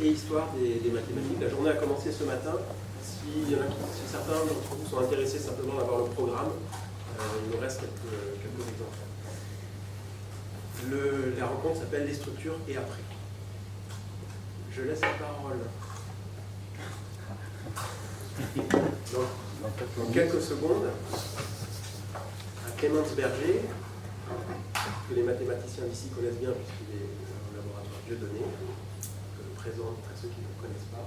et histoire des mathématiques. La journée a commencé ce matin. Si certains d'entre vous sont intéressés simplement d'avoir le programme, il nous reste quelques exemplaires. La rencontre s'appelle Les structures et après. Je laisse la parole dans quelques secondes à Clémence Berger, que les mathématiciens d'ici connaissent bien puisqu'il est au laboratoire Dieudonné, que je présente à ceux qui ne le connaissent pas,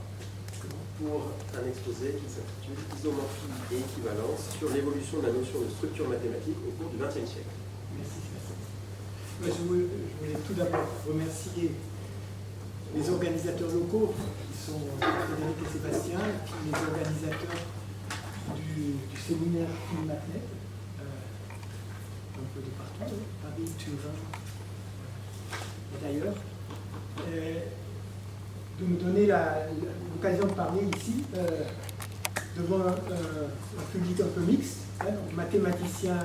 pour un exposé qui s'intitule Isomorphie et équivalence sur l'évolution de la notion de structure mathématique au cours du XXe siècle. Merci. Je voulais tout d'abord remercier les organisateurs locaux qui sont Frédéric et Sébastien, et puis les organisateurs du séminaire Filmatnet, un peu de partout, Paris, Turin et d'ailleurs, de me donner l'occasion de parler ici devant un public un peu mixte, donc mathématiciens,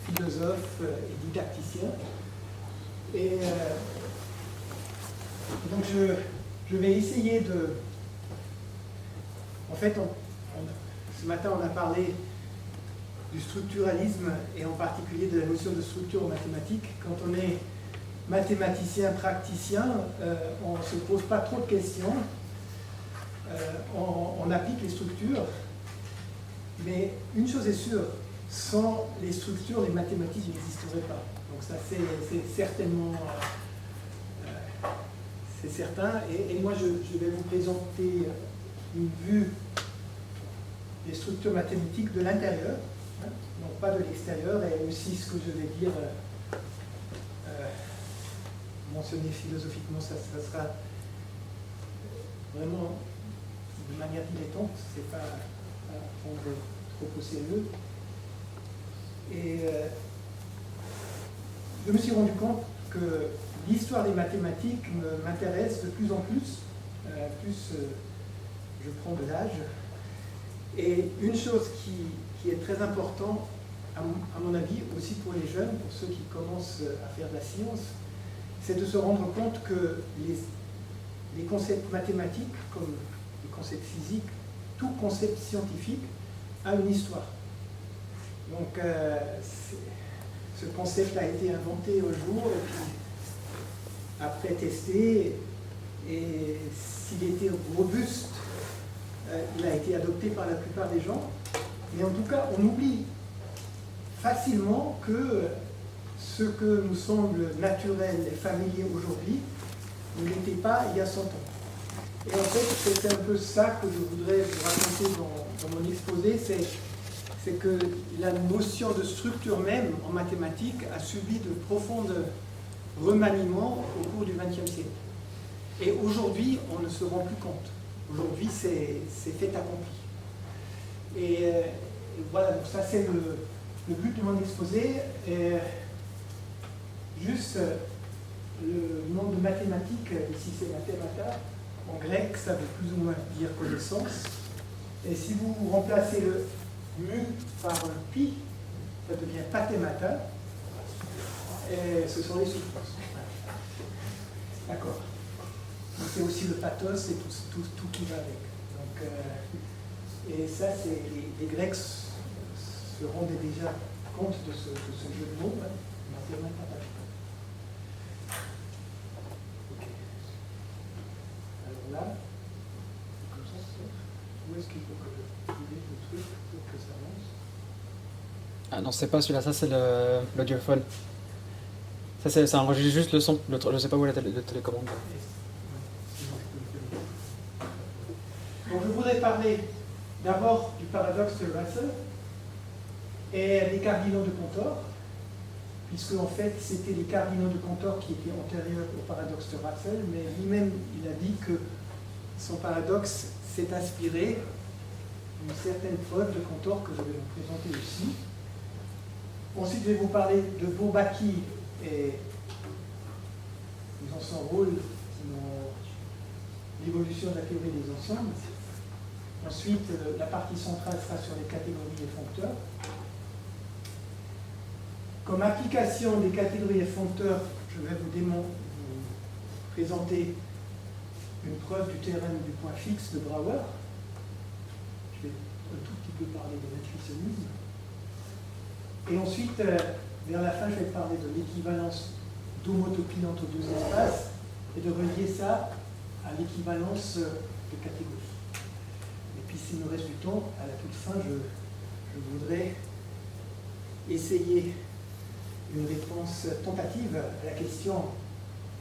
philosophes et didacticiens. Et donc je vais essayer de... En fait, ce matin on a parlé du structuralisme et en particulier de la notion de structure mathématique. Quand on est mathématicien, praticien, on ne se pose pas trop de questions. On applique les structures, mais une chose est sûre, sans les structures, les mathématiques n'existeraient pas. Donc ça c'est certainement... c'est certain. Et moi je vais vous présenter une vue des structures mathématiques de l'intérieur, donc pas de l'extérieur, et aussi ce que je vais dire, mentionner philosophiquement, ça sera vraiment de manière dilettante, c'est pas à prendre trop au sérieux. Et je me suis rendu compte que l'histoire des mathématiques m'intéresse de plus en plus, je prends de l'âge. Et une chose qui est très importante, à mon avis, aussi pour les jeunes, pour ceux qui commencent à faire de la science, c'est de se rendre compte que les concepts mathématiques, comme les concepts physiques, tout concept scientifique a une histoire. Donc, ce concept a été inventé un jour, et puis après testé, et s'il était robuste, il a été adopté par la plupart des gens. Mais en tout cas, on oublie facilement que ce que nous semble naturel et familier aujourd'hui ne l'était pas il y a 100 ans. Et en fait, c'est un peu ça que je voudrais vous raconter dans mon exposé, c'est que la notion de structure même en mathématiques a subi de profonds remaniements au cours du XXe siècle. Et aujourd'hui, on ne se rend plus compte. Aujourd'hui, c'est fait accompli. Et voilà, donc ça c'est le but de mon exposé. Et juste le nom de mathématiques, ici c'est mathémata, en grec ça veut plus ou moins dire connaissance. Et si vous remplacez le mu par un pi, ça devient pathémata. Et ce sont les souffrances. D'accord. C'est aussi le pathos et tout qui va avec. Donc, et ça, les Grecs se rendaient déjà compte de ce jeu de mots. Ok. Alors là, comme ça, où est-ce qu'il faut que je trouve le truc pour que ça avance? Ah non, c'est pas celui-là, ça c'est l'audiophone. Ça enregistre juste le son, je sais pas où est la télécommande. Donc je voudrais parler d'abord du paradoxe de Russell et des cardinaux de Cantor, puisque en fait c'était les cardinaux de Cantor qui étaient antérieurs au paradoxe de Russell, mais lui-même il a dit que son paradoxe s'est inspiré d'une certaine preuve de Cantor que je vais vous présenter aussi. Ensuite je vais vous parler de Bourbaki et dans son rôle dans l'évolution de la théorie des ensembles. Ensuite, la partie centrale sera sur les catégories et foncteurs. Comme application des catégories et foncteurs, je vais vous présenter une preuve du théorème du point fixe de Brouwer. Je vais un tout petit peu parler de l'intuitionnisme. Et ensuite, vers la fin, je vais parler de l'équivalence d'homotopie entre deux espaces et de relier ça à l'équivalence de catégories. Et puis, s'il me reste du temps, à la toute fin, je voudrais essayer une réponse tentative à la question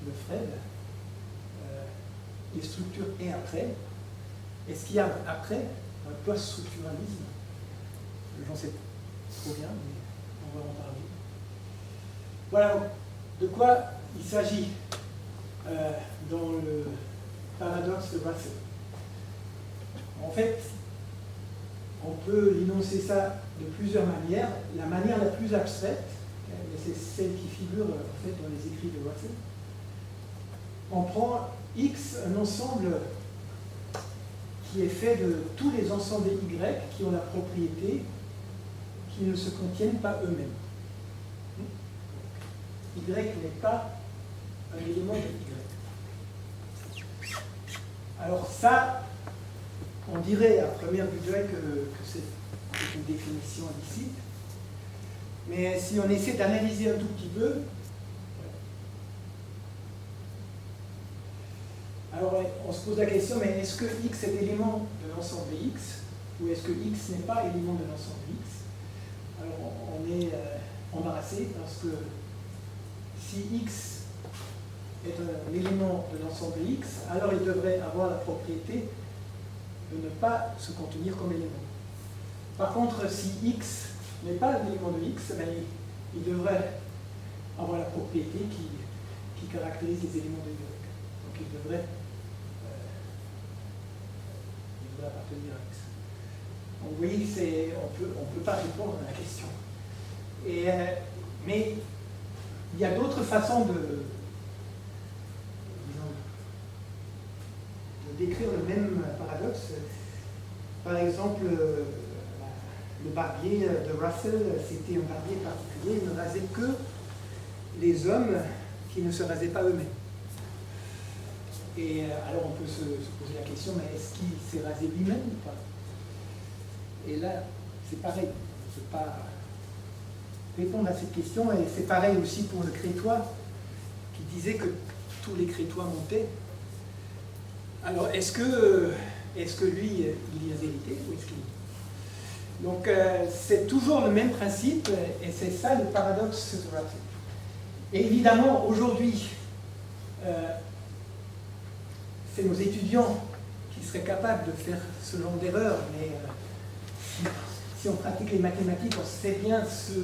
de Fred. Les structures et après. Est-ce qu'il y a après un post-structuralisme? J'en sais trop bien, mais on va en parler. Voilà de quoi il s'agit dans le paradoxe de Russell. En fait, on peut l'énoncer ça de plusieurs manières. La manière la plus abstraite, c'est celle qui figure en fait dans les écrits de Russell. On prend X, un ensemble qui est fait de tous les ensembles Y qui ont la propriété qui ne se contiennent pas eux-mêmes. Y n'est pas un élément de Y. Alors ça, on dirait à première vue d'œil que c'est une définition implicite, mais si on essaie d'analyser un tout petit peu, alors on se pose la question, mais est-ce que X est élément de l'ensemble X, ou est-ce que X n'est pas élément de l'ensemble X? Alors on est embarrassé parce que si X est un élément de l'ensemble X, alors il devrait avoir la propriété de ne pas se contenir comme élément. Par contre, si X n'est pas un élément de X, ben, il devrait avoir la propriété qui caractérise les éléments de Y. Donc il devrait appartenir à X. Donc vous voyez, on peut pas répondre à la question. Mais il y a d'autres façons de décrire le même paradoxe. Par exemple, le barbier de Russell, c'était un barbier particulier, il ne rasait que les hommes qui ne se rasaient pas eux-mêmes. Et alors on peut se poser la question, mais est-ce qu'il s'est rasé lui-même ou pas? Et là, c'est pareil, on ne peut pas répondre à cette question, et c'est pareil aussi pour le Crétois, qui disait que tous les Crétois montaient. Alors, est-ce que lui, il y a vérité ou est-ce qu'il... Donc, c'est toujours le même principe, et c'est ça le paradoxe de Russell. Et évidemment, aujourd'hui, c'est nos étudiants qui seraient capables de faire ce genre d'erreur, mais si on pratique les mathématiques, on sait bien ce qui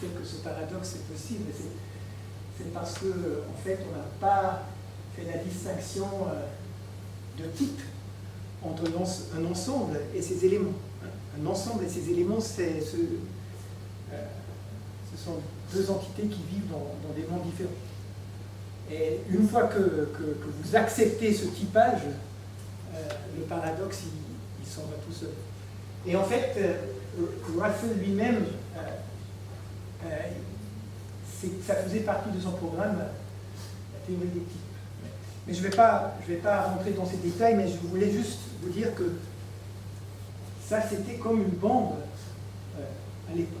fait que ce paradoxe est possible. C'est parce que, en fait, on n'a pas fait la distinction de type entre un ensemble et ses éléments. Un ensemble et ses éléments, ce sont deux entités qui vivent dans des mondes différents. Et une fois que vous acceptez ce typage, le paradoxe, il s'en va tout seul. Et en fait, Russell lui-même, ça faisait partie de son programme, la théorie des types. Mais je ne vais pas rentrer dans ces détails, mais je voulais juste vous dire que ça, c'était comme une bombe à l'époque.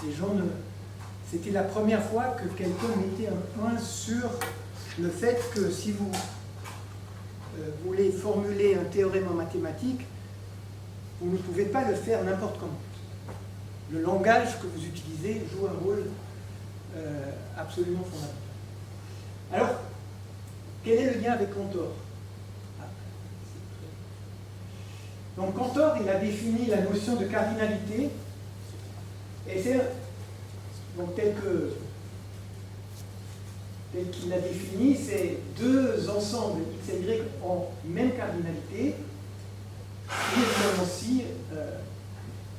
Les gens C'était la première fois que quelqu'un mettait un point sur le fait que si vous voulez formuler un théorème en mathématiques, vous ne pouvez pas le faire n'importe comment. Le langage que vous utilisez joue un rôle absolument fondamental. Alors, quel est le lien avec Cantor? Donc Cantor, il a défini la notion de cardinalité, et c'est donc tel qu'il l'a défini, c'est deux ensembles x et y en même cardinalité, et évidemment aussi,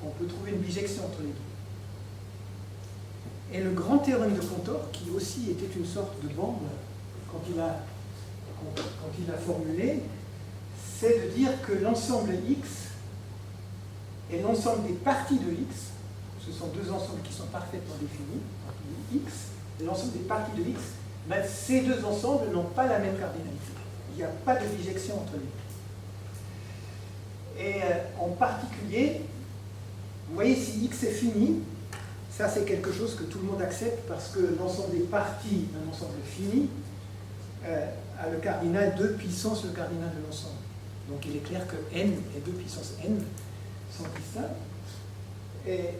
on peut trouver une bijection entre les deux. Et le grand théorème de Cantor, qui aussi était une sorte de bombe quand il a formulé, c'est de dire que l'ensemble X et l'ensemble des parties de X, ce sont deux ensembles qui sont parfaitement définis, X, et l'ensemble des parties de X ben, ces deux ensembles n'ont pas la même cardinalité. Il n'y a pas de bijection entre les deux. Et en particulier, vous voyez, si x est fini, ça c'est quelque chose que tout le monde accepte parce que l'ensemble des parties d'un ensemble fini a le cardinal 2 puissance le cardinal de l'ensemble. Donc il est clair que n et 2 puissance n sont distincts. Et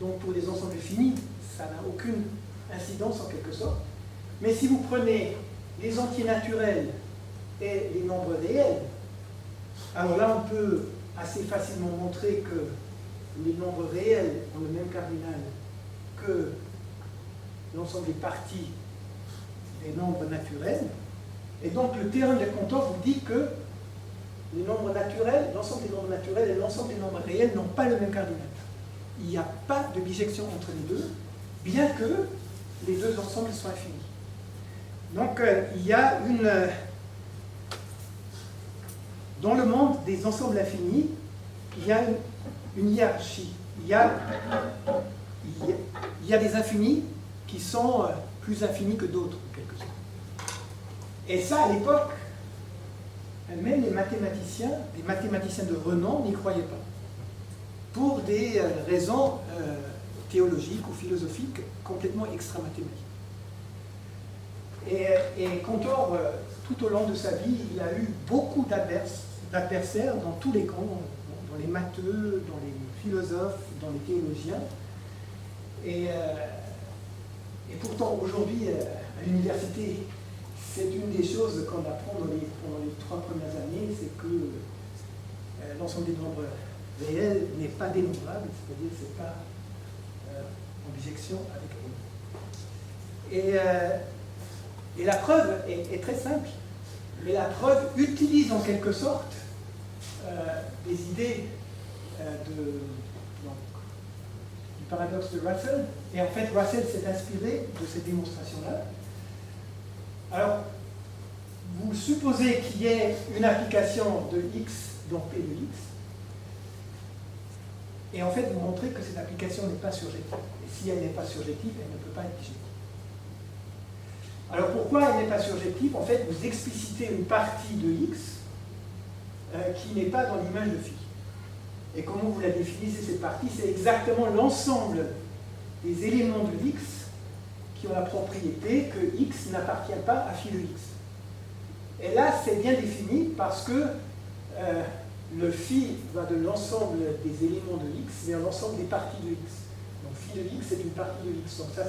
donc pour les ensembles finis, ça n'a aucune incidence en quelque sorte. Mais si vous prenez les entiers naturels et les nombres réels, alors là on peut assez facilement montrer que les nombres réels ont le même cardinal que l'ensemble des parties des nombres naturels. Et donc le théorème de Cantor vous dit que les nombres naturels, l'ensemble des nombres naturels et l'ensemble des nombres réels n'ont pas le même cardinal. Il n'y a pas de bijection entre les deux, bien que les deux ensembles soient infinis. Donc il y a dans le monde des ensembles infinis, il y a une hiérarchie. Il y a des infinis qui sont plus infinis que d'autres, en quelque sorte. Et ça, à l'époque, même les mathématiciens de renom n'y croyaient pas, pour des raisons théologiques ou philosophiques complètement extramathématiques. Et Cantor, tout au long de sa vie, il a eu beaucoup d'adversaires dans tous les camps, dans les matheux, dans les philosophes, dans les théologiens. Et pourtant, aujourd'hui, à l'université, c'est une des choses qu'on apprend pendant les 3 premières années, c'est que l'ensemble des nombres réels n'est pas dénombrable, c'est-à-dire que ce n'est pas en bijection avec n. Et la preuve est très simple, mais la preuve utilise en quelque sorte les idées du paradoxe de Russell. Et en fait, Russell s'est inspiré de cette démonstration-là. Alors, vous supposez qu'il y ait une application de x dans P de x, et en fait, vous montrez que cette application n'est pas surjective. Et si elle n'est pas surjective, elle ne peut pas être bijective. Alors, pourquoi elle n'est pas surjective? En fait, vous explicitez une partie de x qui n'est pas dans l'image de phi. Et comment vous la définissez, cette partie? C'est exactement l'ensemble des éléments de x qui ont la propriété que x n'appartient pas à phi de x. Et là, c'est bien défini parce que le phi va de l'ensemble des éléments de x vers l'ensemble des parties de x. Donc phi de x est une partie de x. Donc ça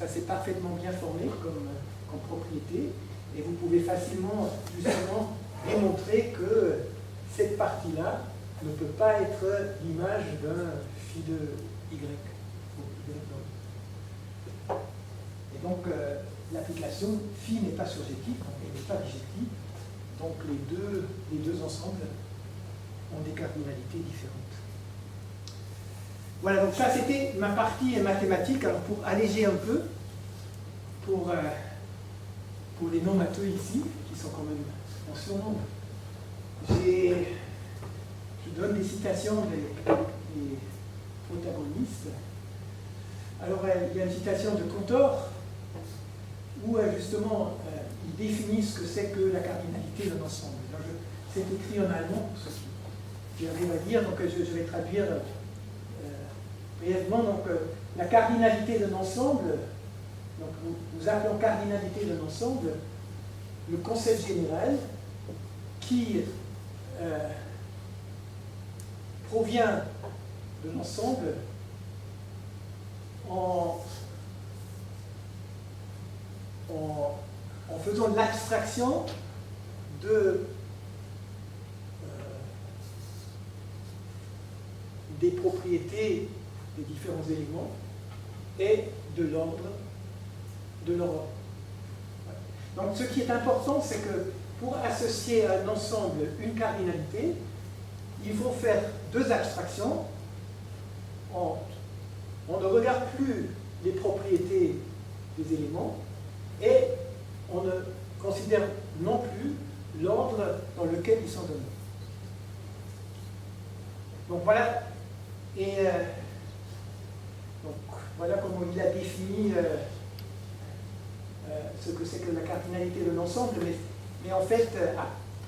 c'est parfaitement bien formé comme propriété. Et vous pouvez facilement, justement, démontrer que cette partie-là ne peut pas être l'image d'un phi de y. Et donc, l'application phi n'est pas surjective, donc elle n'est pas bijective. Donc, les deux ensembles ont des cardinalités différentes. Voilà, donc ça, c'était ma partie mathématique. Alors, pour alléger un peu, pour les non-matheux ici, qui sont quand même en surnombre, je donne des citations des protagonistes. Alors, il y a une citation de Cantor, où justement il définit ce que c'est que la cardinalité d'un ensemble. C'est écrit en allemand pour ceux qui arrivent à lire, donc je vais traduire brièvement. Donc, la cardinalité d'un ensemble, donc nous appelons cardinalité d'un ensemble le concept général qui provient de l'ensemble en faisant de l'abstraction des propriétés des différents éléments et de l'ordre de leur ordre. Donc ce qui est important, c'est que pour associer à un ensemble une cardinalité, il faut faire 2 abstractions. On ne regarde plus les propriétés des éléments et on ne considère non plus l'ordre dans lequel ils sont donnés. Donc voilà, et donc voilà comment il a défini ce que c'est que la cardinalité de l'ensemble, mais en fait,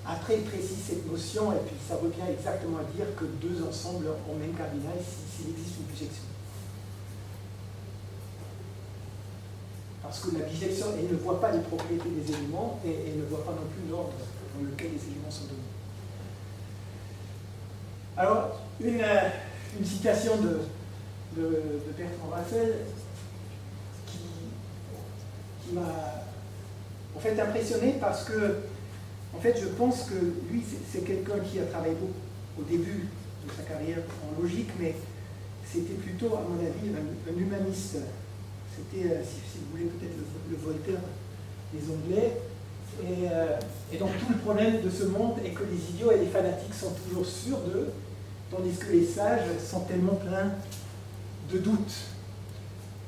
après il précise cette notion, et puis ça revient exactement à dire que deux ensembles ont même cardinal s'il existe une bijection. Parce que la bijection, elle ne voit pas les propriétés des éléments, et elle ne voit pas non plus l'ordre dans lequel les éléments sont donnés. Alors, une citation de Bertrand Russell qui m'a en fait impressionné parce que en fait je pense que lui c'est quelqu'un qui a travaillé beaucoup au début de sa carrière en logique, mais c'était plutôt à mon avis un humaniste. C'était, si vous voulez, peut-être le Voltaire des Anglais. Et donc tout le problème de ce monde est que les idiots et les fanatiques sont toujours sûrs d'eux, tandis que les sages sont tellement pleins de doutes.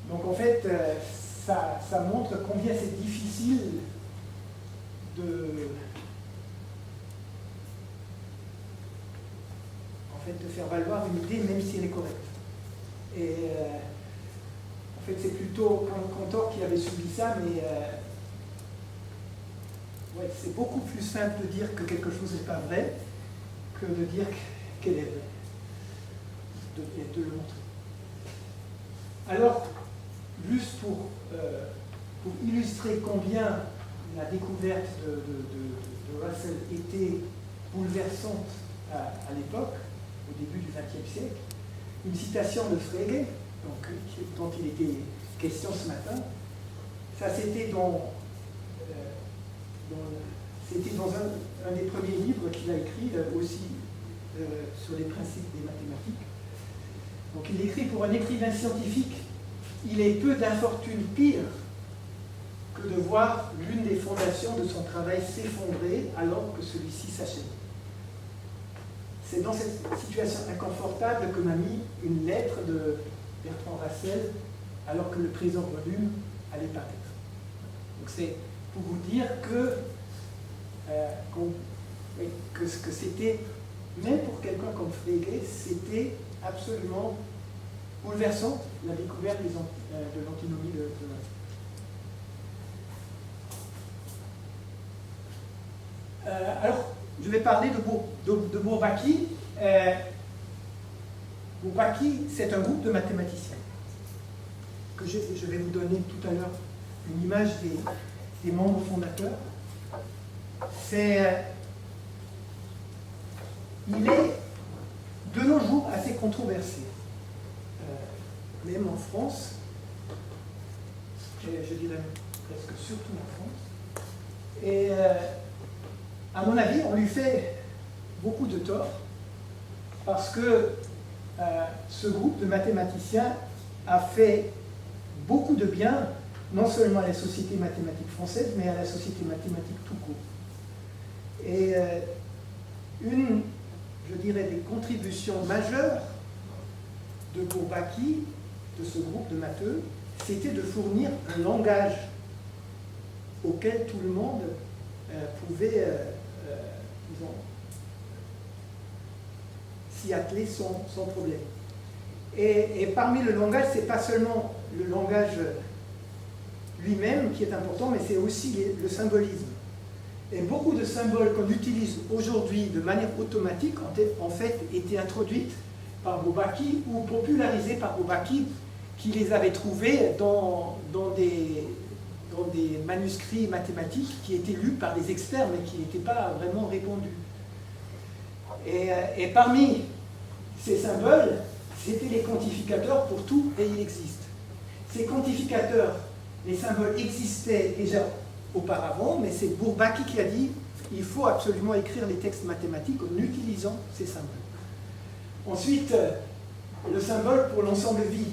Donc en fait, ça montre combien c'est difficile de faire valoir une idée même si elle est correcte. Et en fait, c'est plutôt Cantor qui avait subi ça, mais ouais, c'est beaucoup plus simple de dire que quelque chose n'est pas vrai que de dire qu'elle est vraie, de le montrer. Alors, juste pour illustrer combien la découverte de Russell était bouleversante à l'époque, au début du XXe siècle, une citation de Frege, dont il était question ce matin. Ça, c'était dans un des premiers livres qu'il a écrit, aussi sur les principes des mathématiques. Donc il écrit: pour un écrivain scientifique, il est peu d'infortune pire que de voir l'une des fondations de son travail s'effondrer alors que celui-ci s'achève. C'est dans cette situation inconfortable que m'a mis une lettre de Bertrand Russell alors que le présent volume allait paraître. Donc c'est pour vous dire que c'était, même pour quelqu'un comme Frege, c'était absolument bouleversant la découverte de l'antinomie de Russell. Alors, je vais parler de Bourbaki. Bourbaki, c'est un groupe de mathématiciens. Que je vais vous donner tout à l'heure une image des membres fondateurs. Il est de nos jours assez controversé, même en France, je dirais presque surtout en France. Et à mon avis, on lui fait beaucoup de tort, parce que ce groupe de mathématiciens a fait beaucoup de bien, non seulement à la Société mathématique française, mais à la Société mathématique tout court. Et une, je dirais, des contributions majeures de Bourbaki, de ce groupe de matheux, c'était de fournir un langage auquel tout le monde pouvait disons, s'y atteler sans problème. Et parmi le langage, ce n'est pas seulement le langage lui-même qui est important, mais c'est aussi le symbolisme. Et beaucoup de symboles qu'on utilise aujourd'hui de manière automatique ont en fait été introduites par Bourbaki ou popularisées par Bourbaki, qui les avait trouvées dans des manuscrits mathématiques qui étaient lus par des experts, mais qui n'étaient pas vraiment répandus. Et parmi ces symboles, c'était les quantificateurs pour tout, et il existe. Ces quantificateurs, les symboles existaient déjà auparavant, mais c'est Bourbaki qui a dit il faut absolument écrire les textes mathématiques en utilisant ces symboles. Ensuite, le symbole pour l'ensemble vide.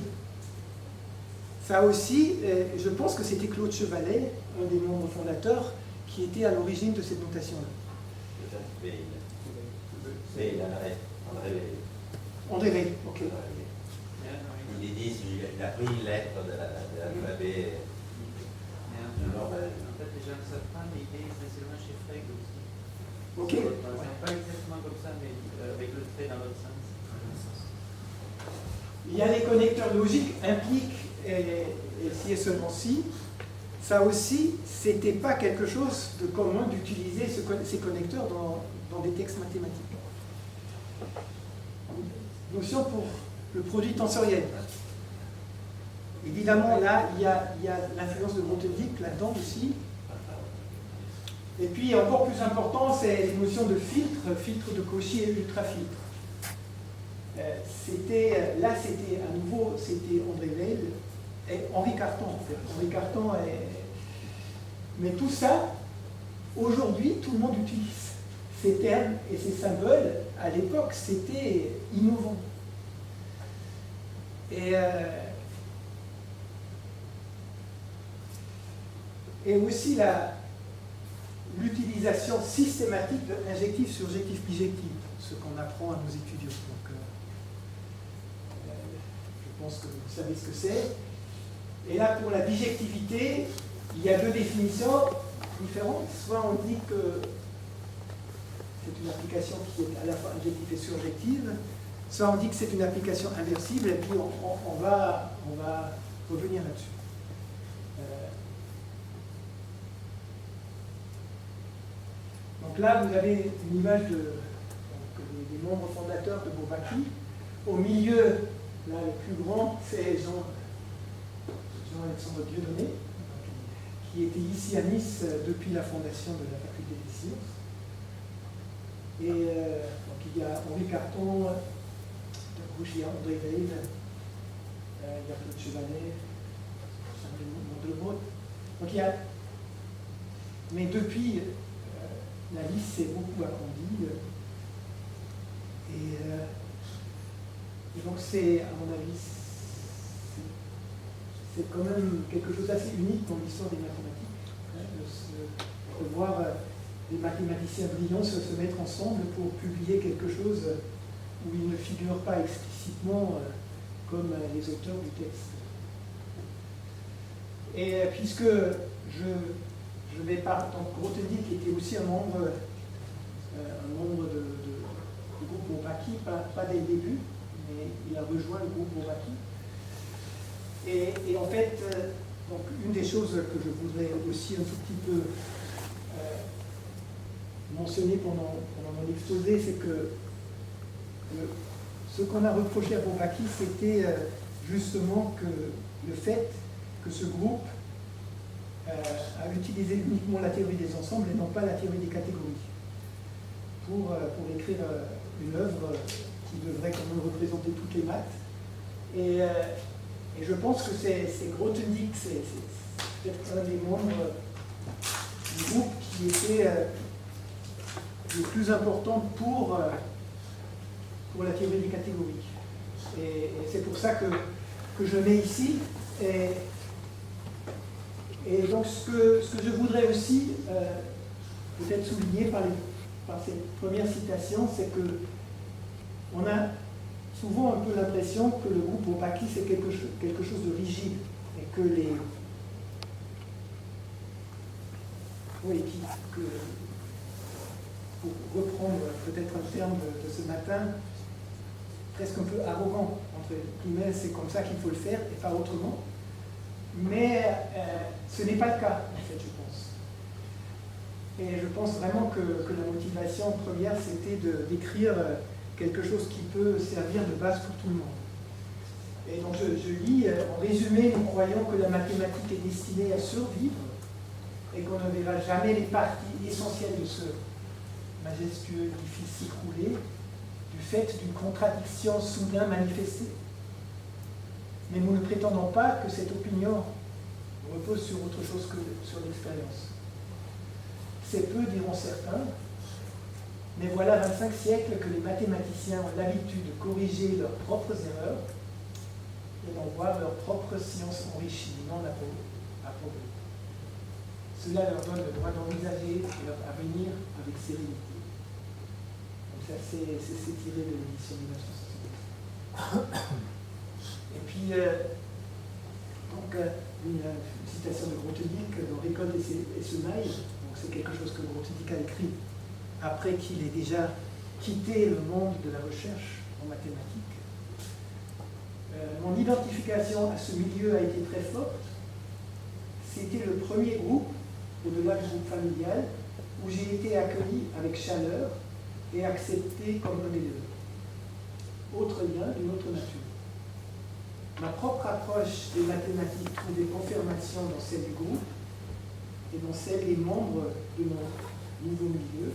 Ça aussi, je pense que c'était Claude Chevalet, un des membres fondateurs, qui était à l'origine de cette notation-là. André Weil, ok. Il dit il a pris une lettre de l'alphabet. En fait, les gens ne savent pas, mais il est essentiellement chez Frege aussi. Ok. Pas exactement comme ça, mais avec le trait dans l'autre sens. Il y a les connecteurs logiques, impliquent et si et seulement si. ça aussi, c'était pas quelque chose de commun d'utiliser ces connecteurs dans des textes mathématiques. Notion pour le produit tensoriel. Évidemment, là, il y a l'influence de Grothendieck là-dedans aussi. Et puis, encore plus important, c'est les notions de filtre de Cauchy et ultrafiltre. Là, c'était à nouveau, c'était André Weil et Henri Cartan, en fait. Henri Cartan Mais tout ça, aujourd'hui, tout le monde utilise. Ces termes et ces symboles, à l'époque, c'était innovant. Et aussi l'utilisation systématique de injectif, surjectif, bijectif, ce qu'on apprend à nos étudiants. Donc, je pense que vous savez ce que c'est. Et là, pour la bijectivité, il y a deux définitions différentes. Soit on dit que c'est une application qui est à la fois injective et surjective, soit on dit que c'est une application inversible, et puis on va revenir là-dessus. Donc là, vous avez une image des membres fondateurs de Bourbaki. Au milieu, là, le plus grand, c'est Jean-Alexandre Dieudonné, qui était ici à Nice depuis la fondation de la faculté des sciences. Et donc il y a Henri Cartan, de gauche il y a André Weil, il y a Claude Chevalet, Mondlebrot. Donc il y a. Mais depuis, la liste s'est beaucoup agrandie. Et donc c'est, à mon avis, c'est quand même quelque chose d'assez unique dans l'histoire des mathématiques, de voir des mathématiciens brillants se mettre ensemble pour publier quelque chose où ils ne figurent pas explicitement comme les auteurs du texte. Et puisque je vais pas, donc Grothendieck était aussi un membre du groupe Bourbaki, pas dès le début, mais il a rejoint le groupe Bourbaki. Et en fait, donc une des choses que je voudrais aussi un tout petit peu mentionner pendant mon exposé, c'est que ce qu'on a reproché à Bourbaki, c'était justement que le fait que ce groupe a utilisé uniquement la théorie des ensembles et non pas la théorie des catégories pour écrire une œuvre qui devrait quand même représenter toutes les maths. Et je pense que c'est Grothendieck, c'est peut-être un des membres du groupe qui était le plus important pour la théorie des catégories. Et c'est pour ça que je mets ici. Et donc ce que je voudrais aussi peut-être souligner par cette première citation, c'est que on a souvent un peu l'impression que le groupe Bourbaki c'est quelque chose de rigide et que pour reprendre peut-être un terme de ce matin, presque un peu arrogant, entre guillemets, c'est comme ça qu'il faut le faire et pas autrement. Mais ce n'est pas le cas, en fait, je pense. Et je pense vraiment que la motivation première, c'était d'écrire quelque chose qui peut servir de base pour tout le monde. Et donc je lis, en résumé, nous croyons que la mathématique est destinée à survivre et qu'on ne verra jamais les parties essentielles de ce majestueux édifice s'écrouler du fait d'une contradiction soudain manifestée. Mais nous ne prétendons pas que cette opinion repose sur autre chose que sur l'expérience. C'est peu, diront certains, mais voilà 25 siècles que les mathématiciens ont l'habitude de corriger leurs propres erreurs et d'en voir leur propre science enrichie, non appauvrie. Cela leur donne le droit d'envisager leur avenir avec sérénité. Donc ça, c'est tiré de l'édition 1970. Et puis, une citation de Grothendieck dans Récolte et Semailles. Donc c'est quelque chose que Grothendieck a écrit après qu'il ait déjà quitté le monde de la recherche en mathématiques. Mon identification à ce milieu a été très forte. c'était le premier groupe, au-delà du groupe familial, où j'ai été accueilli avec chaleur et accepté comme un élève. Autre lien d'une autre nature. Ma propre approche des mathématiques trouvait confirmation dans celle du groupe et dans celle des membres de mon nouveau milieu.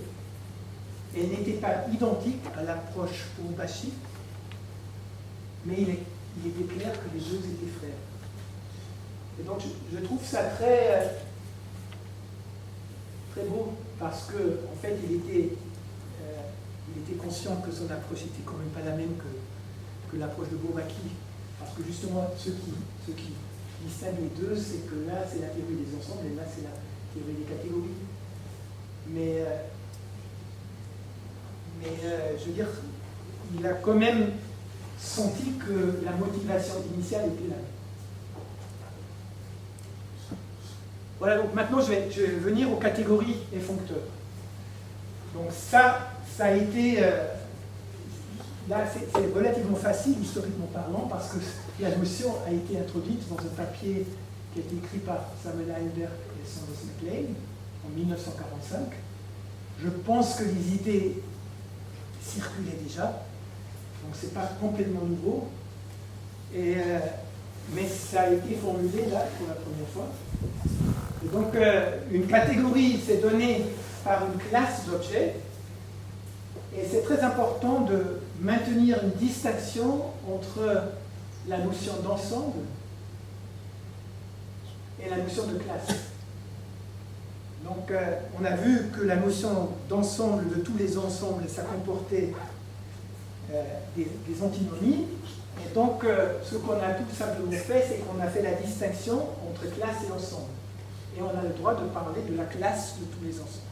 Elle n'était pas identique à l'approche urbachiste, mais il était clair que les deux étaient frères. Et donc je trouve ça très, très beau, parce que en fait il était conscient que son approche n'était quand même pas la même que l'approche de Bourbaki. Parce que justement, ce qui distingue les deux, c'est que là, c'est la théorie des ensembles et là, c'est la théorie des catégories. Mais je veux dire, il a quand même senti que la motivation initiale était là. Voilà, donc maintenant, je vais venir aux catégories et foncteurs. Donc ça a été... là, c'est relativement facile, historiquement parlant, parce que la notion a été introduite dans un papier qui a été écrit par Samuel Heinberg et Sanders MacLean en 1945. Je pense que les idées circulaient déjà, donc ce n'est pas complètement nouveau, mais ça a été formulé là pour la première fois. Et donc, une catégorie, c'est donné par une classe d'objets. Et c'est très important de maintenir une distinction entre la notion d'ensemble et la notion de classe. Donc, on a vu que la notion d'ensemble, de tous les ensembles, ça comportait des antinomies. Et donc, ce qu'on a tout simplement fait, c'est qu'on a fait la distinction entre classe et ensemble. Et on a le droit de parler de la classe de tous les ensembles.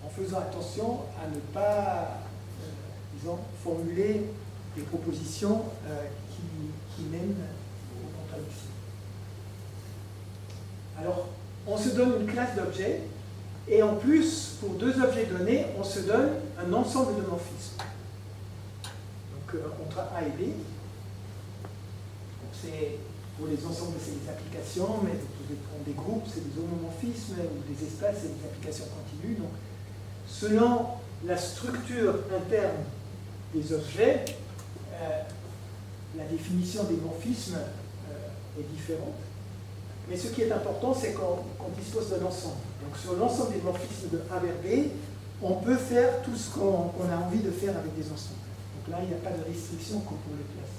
En faisant attention à ne pas, disons, formuler des propositions qui mènent aux contradictions. Alors, on se donne une classe d'objets, et en plus, pour deux objets donnés, on se donne un ensemble de morphismes. Donc, entre A et B. C'est, pour les ensembles, c'est des applications, mais vous pouvez prendre des groupes, c'est des homomorphismes, ou des espaces, c'est des applications continues. Donc, selon la structure interne des objets, la définition des morphismes est différente. Mais ce qui est important, c'est qu'on dispose d'un ensemble. Donc sur l'ensemble des morphismes de A vers B, on peut faire tout ce qu'on a envie de faire avec des ensembles. Donc là, il n'y a pas de restriction comme pour les classes.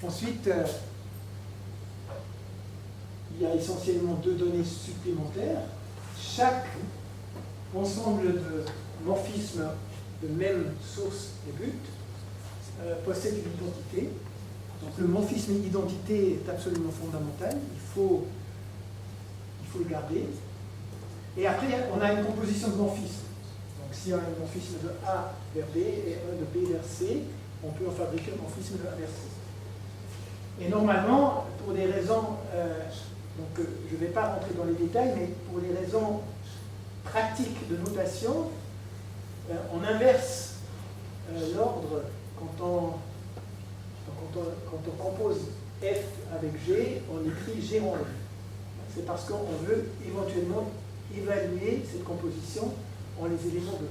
Ensuite, il y a essentiellement deux données supplémentaires. Chaque ensemble de morphismes de même source et but possède une identité. Donc le morphisme identité est absolument fondamental, il faut le garder. Et après, on a une composition de morphismes. Donc s'il y a un morphisme de A vers B et un de B vers C, on peut en fabriquer un morphisme de A vers C. Et normalement, pour des raisons, donc je ne vais pas rentrer dans les détails, mais pour des raisons pratiques de notation, on inverse l'ordre quand on compose F avec G, on écrit G en F. C'est parce qu'on veut éventuellement évaluer cette composition en les éléments de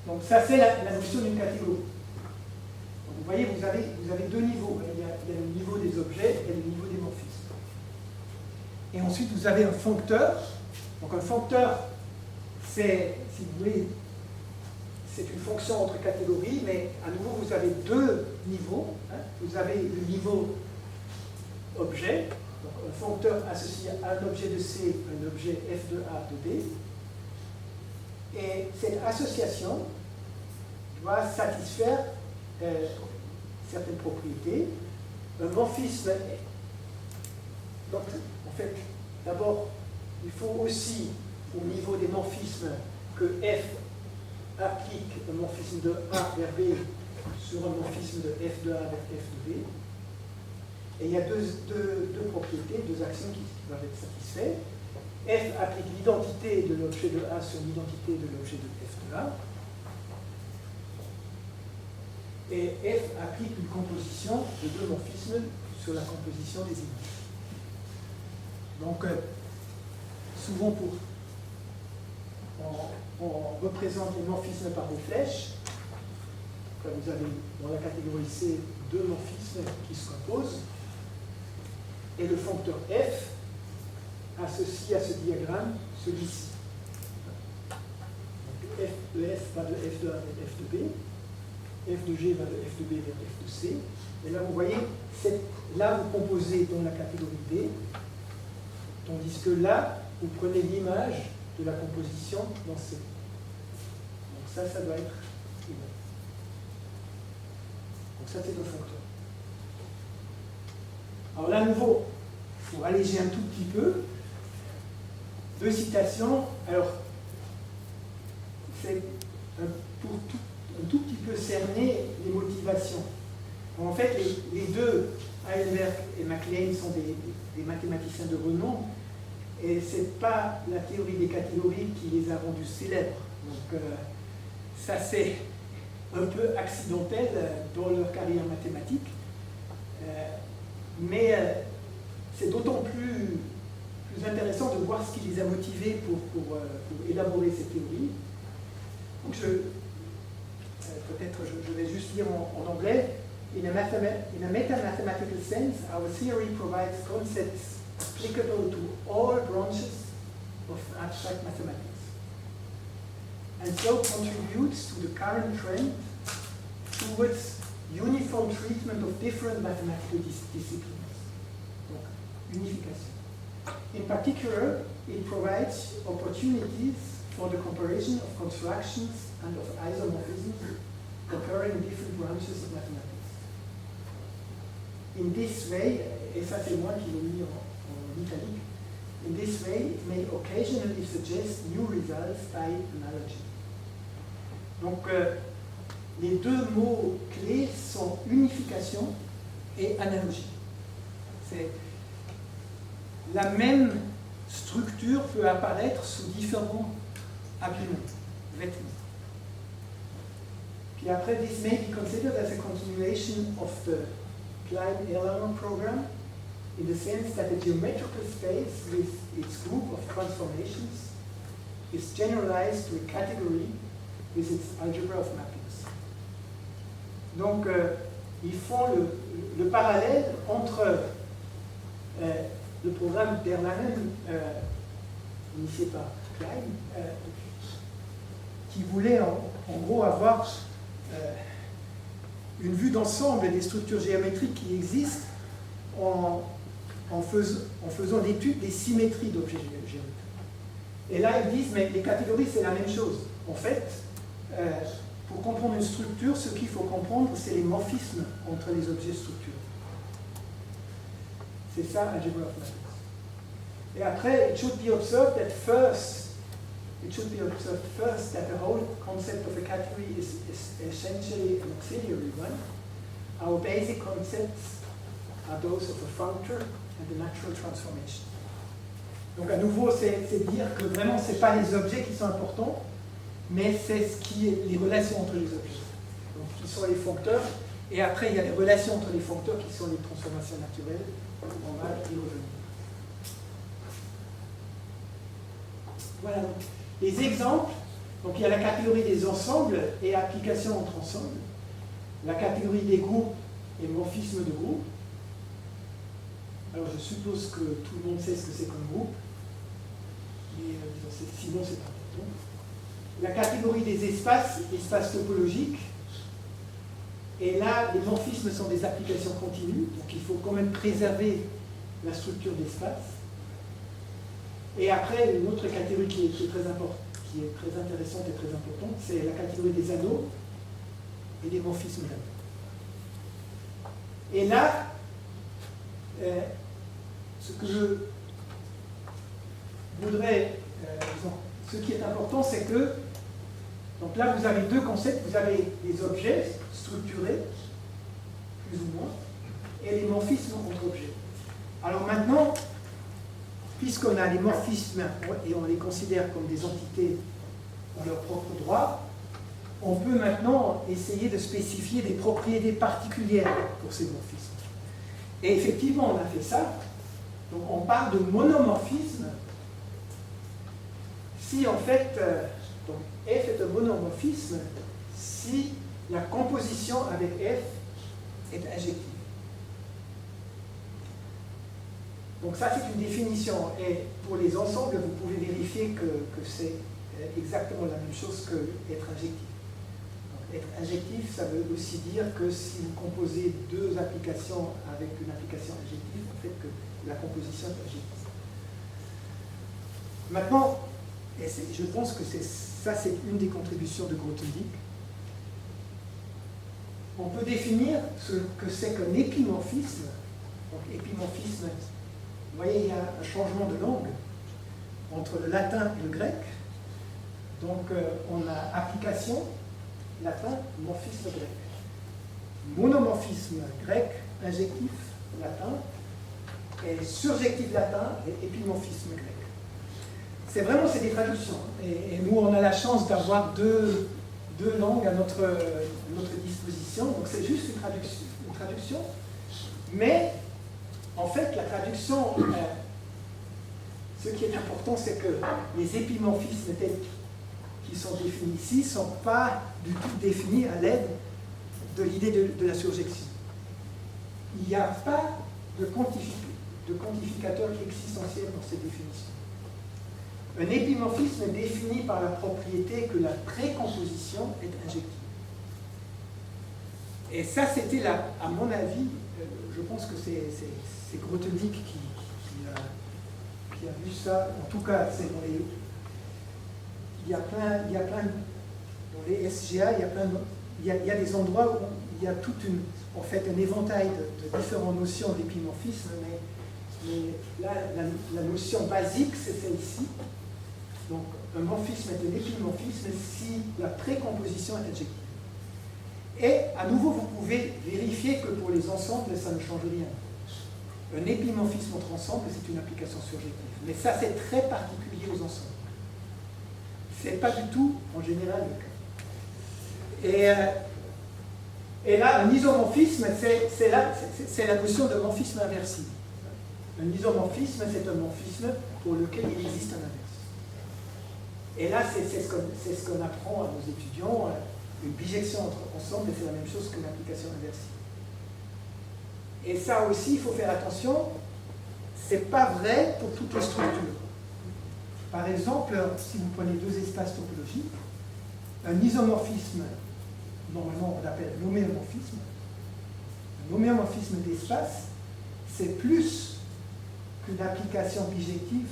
A. Donc ça c'est la notion d'une catégorie. Donc, vous voyez, vous avez deux niveaux. Il y a le niveau des objets et le niveau des morphismes. Et ensuite vous avez un foncteur. Donc un foncteur, c'est, si vous voulez, c'est une fonction entre catégories, mais à nouveau, vous avez deux niveaux. Vous avez le niveau objet, donc un foncteur associé à un objet de C, un objet F de A de B. Et cette association doit satisfaire certaines propriétés. Un morphisme, donc en fait, d'abord, il faut aussi, au niveau des morphismes, que F applique un morphisme de A vers B sur un morphisme de F de A vers F de B. Et il y a deux propriétés, deux actions qui doivent être satisfaites. F applique l'identité de l'objet de A sur l'identité de l'objet de F de A. et F applique une composition de deux morphismes sur la composition des images. Donc, souvent on représente les morphismes par des flèches. Là, vous avez dans la catégorie C deux morphismes qui se composent. Et le foncteur F associe à ce diagramme celui-ci. F de F va de F de A vers F de B, F de G va de F de B vers F de C. Et là, vous voyez, là, vous composez dans la catégorie D, tandis que là, vous prenez l'image de la composition dans C. Donc ça doit être I. Donc ça, c'est le foncteur. Alors là, à nouveau, pour alléger un tout petit peu, deux citations. Alors, c'est pour un tout petit peu cerner les motivations. En fait, les deux, Heisenberg et MacLane, sont des mathématiciens de renom, et ce n'est pas la théorie des catégories qui les a rendus célèbres. Donc, ça, c'est un peu accidentel dans leur carrière mathématique, mais c'est d'autant plus intéressant de voir ce qui les a motivés pour élaborer ces théories. Donc, peut-être je vais juste lire en anglais. In a meta-mathematical sense, our theory provides concepts applicable to all branches of abstract mathematics, and so contributes to the current trend towards uniform treatment of different mathematical disciplines. Donc, unification. In particular, it provides opportunities for the comparison of constructions and of isomorphisms comparing different branches of mathematics. In this way, et ça c'est moi qui l'ai mis en italique, in this way it may occasionally suggest new results by analogy. Donc, les deux mots clés sont unification et analogie. C'est la même structure peut apparaître sous différents habiliments, vêtements. Puis après, this may be considered as a continuation of the Klein-Erlanger program in the sense that a geometrical space with its group of transformations is generalized to a category with its algebra of mappings. Donc, ils font le parallèle entre le programme d'Erlangen, initié par Klein, qui voulait en gros avoir une vue d'ensemble des structures géométriques qui existent en faisant l'étude des symétries d'objets géométriques. Et là, ils disent, mais les catégories, c'est la même chose. En fait, pour comprendre une structure, ce qu'il faut comprendre, c'est les morphismes entre les objets structurés. C'est ça, algebra of mathematics. Et après, it should be observed first that the whole concept of a category is essentially an auxiliary one. Our basic concepts are those of a functor and the natural transformation. Donc à nouveau, c'est dire que vraiment, ce n'est pas les objets qui sont importants, mais c'est ce qui est les relations entre les objets. Donc qui sont les foncteurs, et après il y a les relations entre les foncteurs qui sont les transformations naturelles. On va y revenir. Voilà donc les exemples. Donc il y a la catégorie des ensembles et applications entre ensembles, la catégorie des groupes et morphismes de groupe. Alors je suppose que tout le monde sait ce que c'est comme groupe, mais sinon c'est important. La catégorie des espaces topologiques, et là les morphismes sont des applications continues, donc il faut quand même préserver la structure d'espace. Et après, une autre catégorie qui est très intéressante et très importante, c'est la catégorie des anneaux et des morphismes d'anneaux. Et là, ce que je voudrais, ce qui est important, c'est que, donc là, vous avez deux concepts, vous avez les objets structurés, plus ou moins, et les morphismes entre objets. Alors maintenant, puisqu'on a les morphismes et on les considère comme des entités en leur propre droit, on peut maintenant essayer de spécifier des propriétés particulières pour ces morphismes. Et effectivement, on a fait ça. Donc on parle de monomorphisme si en fait, donc F est un monomorphisme si la composition avec F est injective. Donc ça c'est une définition, et pour les ensembles vous pouvez vérifier que c'est exactement la même chose que être injectif. Donc, être injectif, ça veut aussi dire que si vous composez deux applications avec une application injective, en fait que la composition est injective. Maintenant, et je pense que ça c'est une des contributions de Grothendieck, on peut définir ce que c'est qu'un épimorphisme. Donc épimorphisme, vous voyez, il y a un changement de langue entre le latin et le grec. Donc on a application, latin, morphisme grec. Monomorphisme grec, injectif, latin, et surjectif latin et épimorphisme grec. C'est vraiment, c'est des traductions. Et nous, on a la chance d'avoir deux langues à notre disposition. Donc c'est juste une traduction. Mais, en fait, la traduction, ce qui est important, c'est que les épimorphismes tels qui sont définis ici ne sont pas du tout définis à l'aide de l'idée de la surjection. Il n'y a pas de quantificateur existentiel dans ces définitions. Un épimorphisme est défini par la propriété que la précomposition est injective. Et ça, c'était là, à mon avis, je pense que c'est Grothendieck qui a vu ça. En tout cas, c'est dans les... Il y a plein dans les SGA, il y a des endroits où il y a en fait, un éventail de différentes notions d'épimorphisme, mais là, la notion basique, c'est celle-ci. Donc, un morphisme est un épimorphisme si la précomposition est injective. Et, à nouveau, vous pouvez vérifier que pour les ensembles, ça ne change rien. Un épimorphisme entre ensembles, c'est une application surjective. Mais ça, c'est très particulier aux ensembles. Ce n'est pas du tout, en général, le cas. Et là, un isomorphisme, c'est la notion de morphisme inversible. Un isomorphisme, c'est un morphisme pour lequel il existe un inverse. Et là, c'est ce qu'on apprend à nos étudiants. Une bijection entre ensembles, c'est la même chose que l'application inversible. Et ça aussi, il faut faire attention, c'est pas vrai pour toutes les structures. Par exemple, si vous prenez deux espaces topologiques, un isomorphisme, normalement on l'appelle l'homéomorphisme. Un homéomorphisme d'espace, c'est plus qu'une application bijective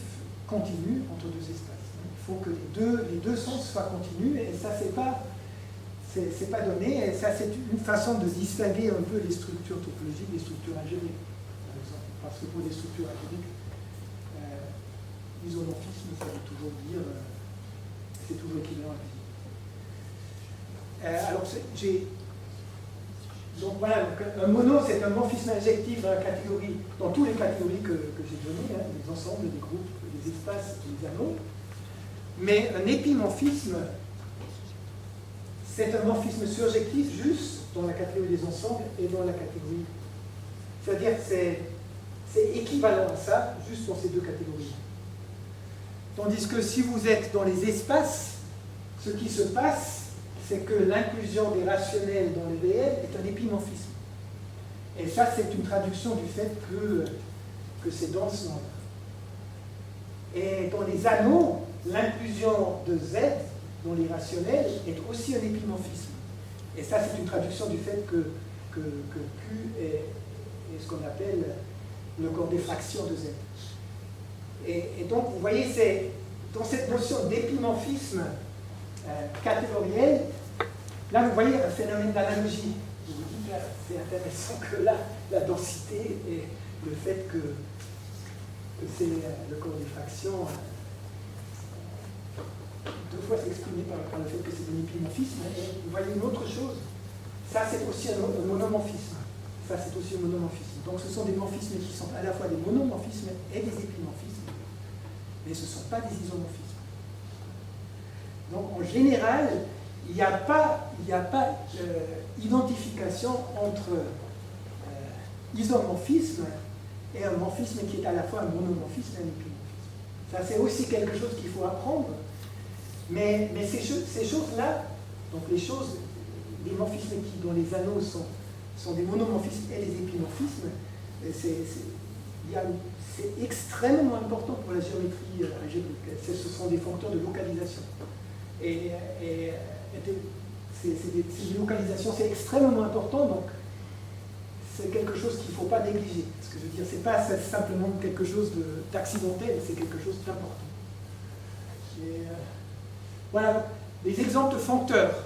continue entre deux espaces. Il faut que les deux sens soient continus, et ça, c'est pas donné, et ça, c'est une façon de distinguer un peu les structures topologiques des structures algébriques, par exemple. Parce que pour les structures algébriques, l'isomorphisme, ça veut toujours dire, c'est toujours équivalent à alors, donc voilà, donc, un mono, c'est un morphisme injectif dans toutes les catégories que j'ai données, hein, les ensembles, les groupes, les espaces, les anneaux. Mais un épimorphisme, c'est un morphisme surjectif juste dans la catégorie des ensembles et dans la catégorie. C'est-à-dire que c'est équivalent à ça, juste dans ces deux catégories. Tandis que si vous êtes dans les espaces, ce qui se passe, c'est que l'inclusion des rationnels dans le réel est un épimorphisme. Et ça, c'est une traduction du fait que c'est dans ce nombre. Et dans les anneaux, l'inclusion de Z dans les rationnels est aussi un épimorphisme. Et ça, c'est une traduction du fait que Q est ce qu'on appelle le corps des fractions de Z. Et donc, vous voyez, c'est dans cette notion d'épimorphisme catégoriel, là, vous voyez un phénomène d'analogie. Vous vous dites, là, c'est intéressant que là, la densité et le fait que c'est le corps des fractions deux fois s'exprimer par le fait que c'est un épimorphisme. Et vous voyez une autre chose, ça c'est aussi un monomorphisme. Ça c'est aussi un monomorphisme. Donc ce sont des morphismes qui sont à la fois des monomorphismes et des épimorphismes, mais ce ne sont pas des isomorphismes. Donc en général, il n'y a pas, identification entre isomorphisme et un morphisme qui est à la fois un monomorphisme et un épimorphisme. Ça, c'est aussi quelque chose qu'il faut apprendre. Mais ces choses-là, donc les morphismes dont les anneaux sont des monomorphismes et les épimorphismes, c'est extrêmement important pour la géométrie algébrique. Ce sont des foncteurs de localisation. Et ces localisations, c'est extrêmement important, donc c'est quelque chose qu'il ne faut pas négliger. Ce que je veux dire, ce n'est pas simplement quelque chose d'accidentel, c'est quelque chose d'important. Voilà, les exemples de foncteurs.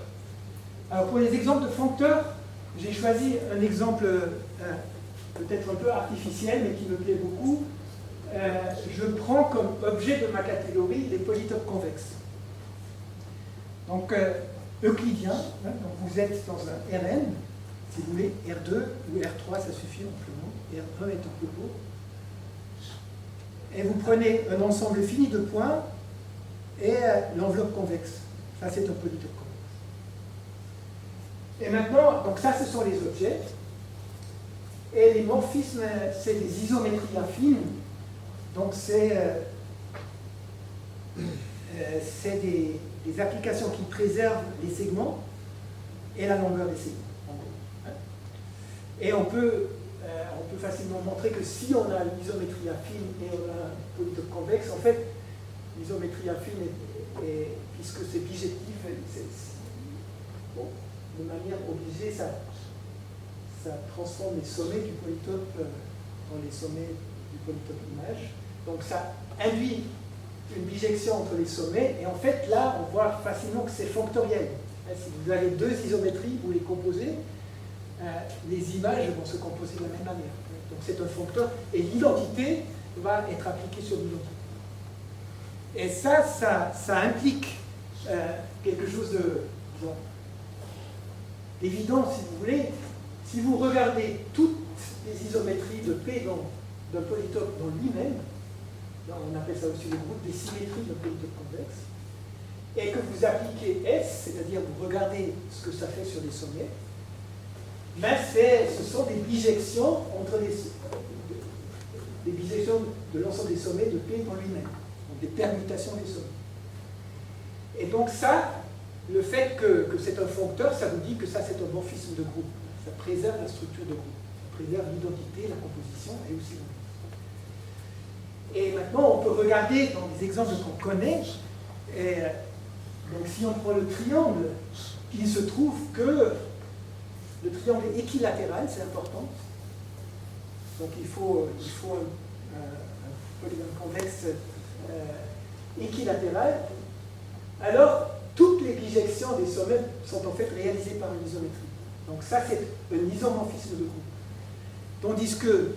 Alors pour les exemples de foncteurs, j'ai choisi un exemple peut-être un peu artificiel, mais qui me plaît beaucoup. Je prends comme objet de ma catégorie les polytopes convexes. Donc, euclidien, hein, donc vous êtes dans un Rn, si vous voulez, R2 ou R3, ça suffit amplement, R1 étant plus court. Et vous prenez un ensemble fini de points et l'enveloppe convexe. Ça, c'est un polytope convexe. Et maintenant, donc ça, ce sont les objets. Et les morphismes, c'est des isométries affines. Donc, c'est des applications qui préservent les segments et la longueur des segments, en gros. Et on peut facilement montrer que si on a l'isométrie affine et on a un polytope convexe, en fait, l'isométrie affine, puisque c'est bijectif, de manière obligée, ça transforme les sommets du polytope dans les sommets du polytope image. Donc ça induit une bijection entre les sommets, et en fait là on voit facilement que c'est fonctoriel. Si vous avez deux isométries, vous les composez, les images vont se composer de la même manière. Donc c'est un foncteur, et l'identité va être appliquée sur l'identité. Et ça implique quelque chose d'évident, si vous voulez. Si vous regardez toutes les isométries de P d'un polytope dans lui-même, on appelle ça aussi le groupe des symétries d'un polytope convexe, et que vous appliquez S, c'est-à-dire vous regardez ce que ça fait sur les sommets, mais ce sont des bijections des bijections de l'ensemble des sommets de P dans lui-même, donc des permutations des sommets. Et donc ça, le fait que c'est un foncteur, ça vous dit que ça c'est un morphisme de groupe. Ça préserve la structure de groupe, ça préserve l'identité, la composition et aussi l'identité. Et maintenant, on peut regarder dans les exemples qu'on connaît. Et, donc, si on prend le triangle, il se trouve que le triangle est équilatéral, c'est important. Donc, il faut un polygone convexe équilatéral. Alors, toutes les bijections des sommets sont en fait réalisées par une isométrie. Donc, ça, c'est un isomorphisme de groupe. Tandis que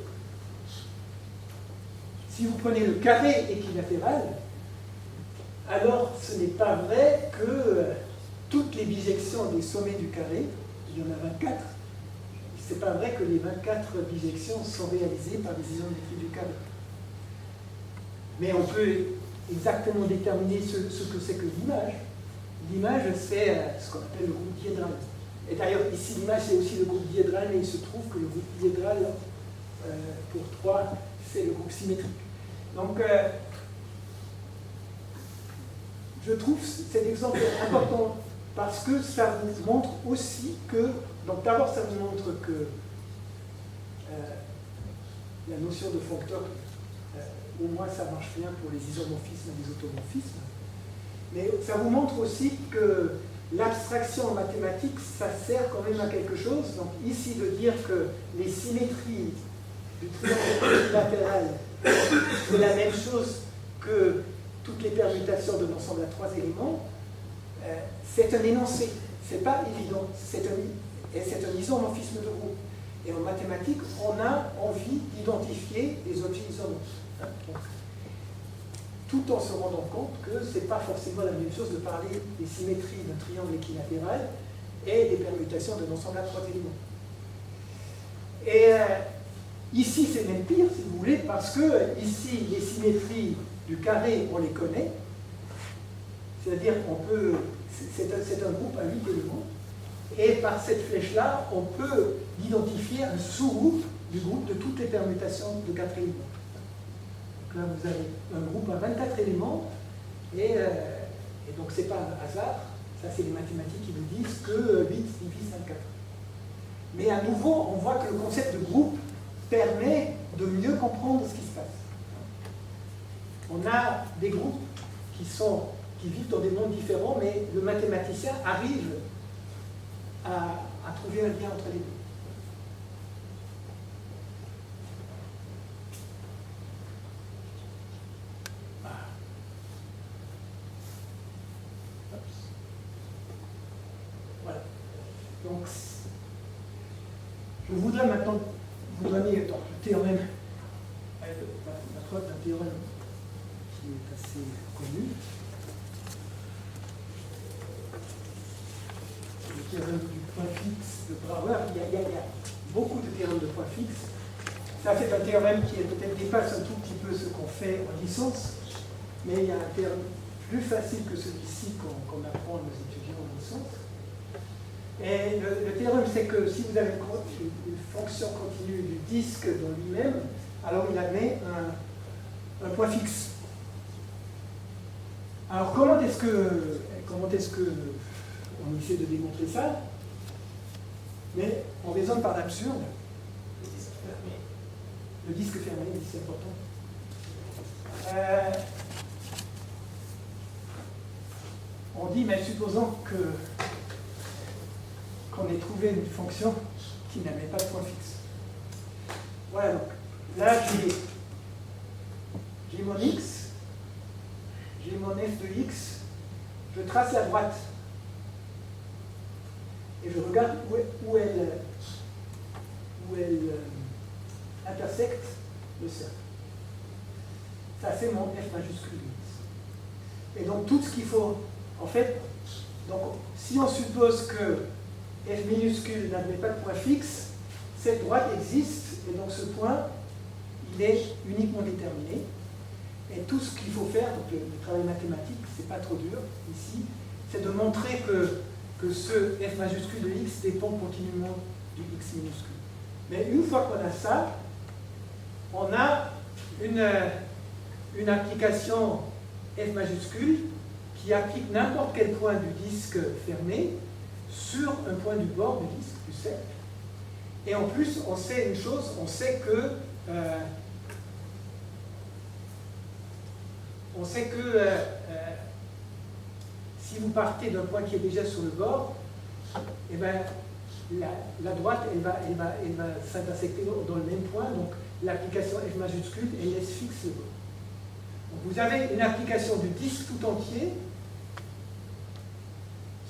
si vous prenez le carré équilatéral, alors ce n'est pas vrai que toutes les bijections des sommets du carré, il y en a 24, c'est pas vrai que les 24 bijections sont réalisées par des isométries du carré. Mais on peut exactement déterminer ce que c'est que l'image. L'image, c'est ce qu'on appelle le groupe diédral. Et d'ailleurs, ici, l'image, c'est aussi le groupe diédral, mais il se trouve que le groupe diédral, pour 3, c'est le groupe symétrique. Donc, je trouve cet exemple important parce que ça vous montre aussi que, donc d'abord ça vous montre que la notion de foncteur, au moins ça marche bien pour les isomorphismes et les automorphismes, mais ça vous montre aussi que l'abstraction en mathématiques, ça sert quand même à quelque chose. Donc ici de dire que les symétries du triangle latéral, c'est la même chose que toutes les permutations de l'ensemble à 3 éléments, c'est un énoncé, c'est pas évident, c'est un isomorphisme de groupe. Et en mathématiques, on a envie d'identifier des objets isomorphes. Tout en se rendant compte que ce n'est pas forcément la même chose de parler des symétries d'un triangle équilatéral et des permutations de l'ensemble à 3 éléments. Et ici, c'est même pire, si vous voulez, parce que ici, les symétries du carré, on les connaît. C'est-à-dire qu'on peut, c'est un groupe à 8 éléments, et par cette flèche-là, on peut identifier un sous-groupe du groupe de toutes les permutations de 4 éléments. Donc là, vous avez un groupe à 24 éléments, et donc c'est pas un hasard, ça c'est les mathématiques qui nous disent que 8 divise 24. Mais à nouveau, on voit que le concept de groupe permet de mieux comprendre ce qui se passe. On a des groupes qui vivent dans des mondes différents, mais le mathématicien arrive à trouver un lien entre les deux. Voilà. Donc, je voudrais maintenant vous donner le théorème, la preuve d'un théorème qui est assez connu. Le théorème du point fixe de Brouwer. Il y a beaucoup de théorèmes de point fixe. Ça, c'est un théorème qui peut-être dépasse un tout petit peu ce qu'on fait en licence, mais il y a un théorème plus facile que celui-ci qu'on apprend à nos étudiants en licence. Et le théorème, c'est que si vous avez une fonction continue du disque dans lui-même, alors il admet un point fixe. Alors comment est-ce que on essaie de démontrer ça? Mais on raisonne par l'absurde. Le disque fermé, c'est important. On dit, mais supposons qu'on ait trouvé une fonction qui n'avait pas de point fixe. Voilà, donc là j'ai mon x, j'ai mon f de x, je trace la droite et je regarde où elle intersecte le cercle. Ça c'est mon f majuscule de x. Et donc tout ce qu'il faut, en fait, donc, si on suppose que f minuscule n'admet pas de point fixe, cette droite existe, et donc ce point, il est uniquement déterminé. Et tout ce qu'il faut faire, donc le travail mathématique, c'est pas trop dur ici, c'est de montrer que ce f majuscule de x dépend continuellement du x minuscule. Mais une fois qu'on a ça, on a une application f majuscule qui applique n'importe quel point du disque fermé sur un point du bord du disque, du cercle. Et en plus, on sait une chose, on sait que si vous partez d'un point qui est déjà sur le bord, eh ben, la droite, elle va s'intersecter dans le même point, donc l'application f majuscule, elle laisse fixe le bord. Donc vous avez une application du disque tout entier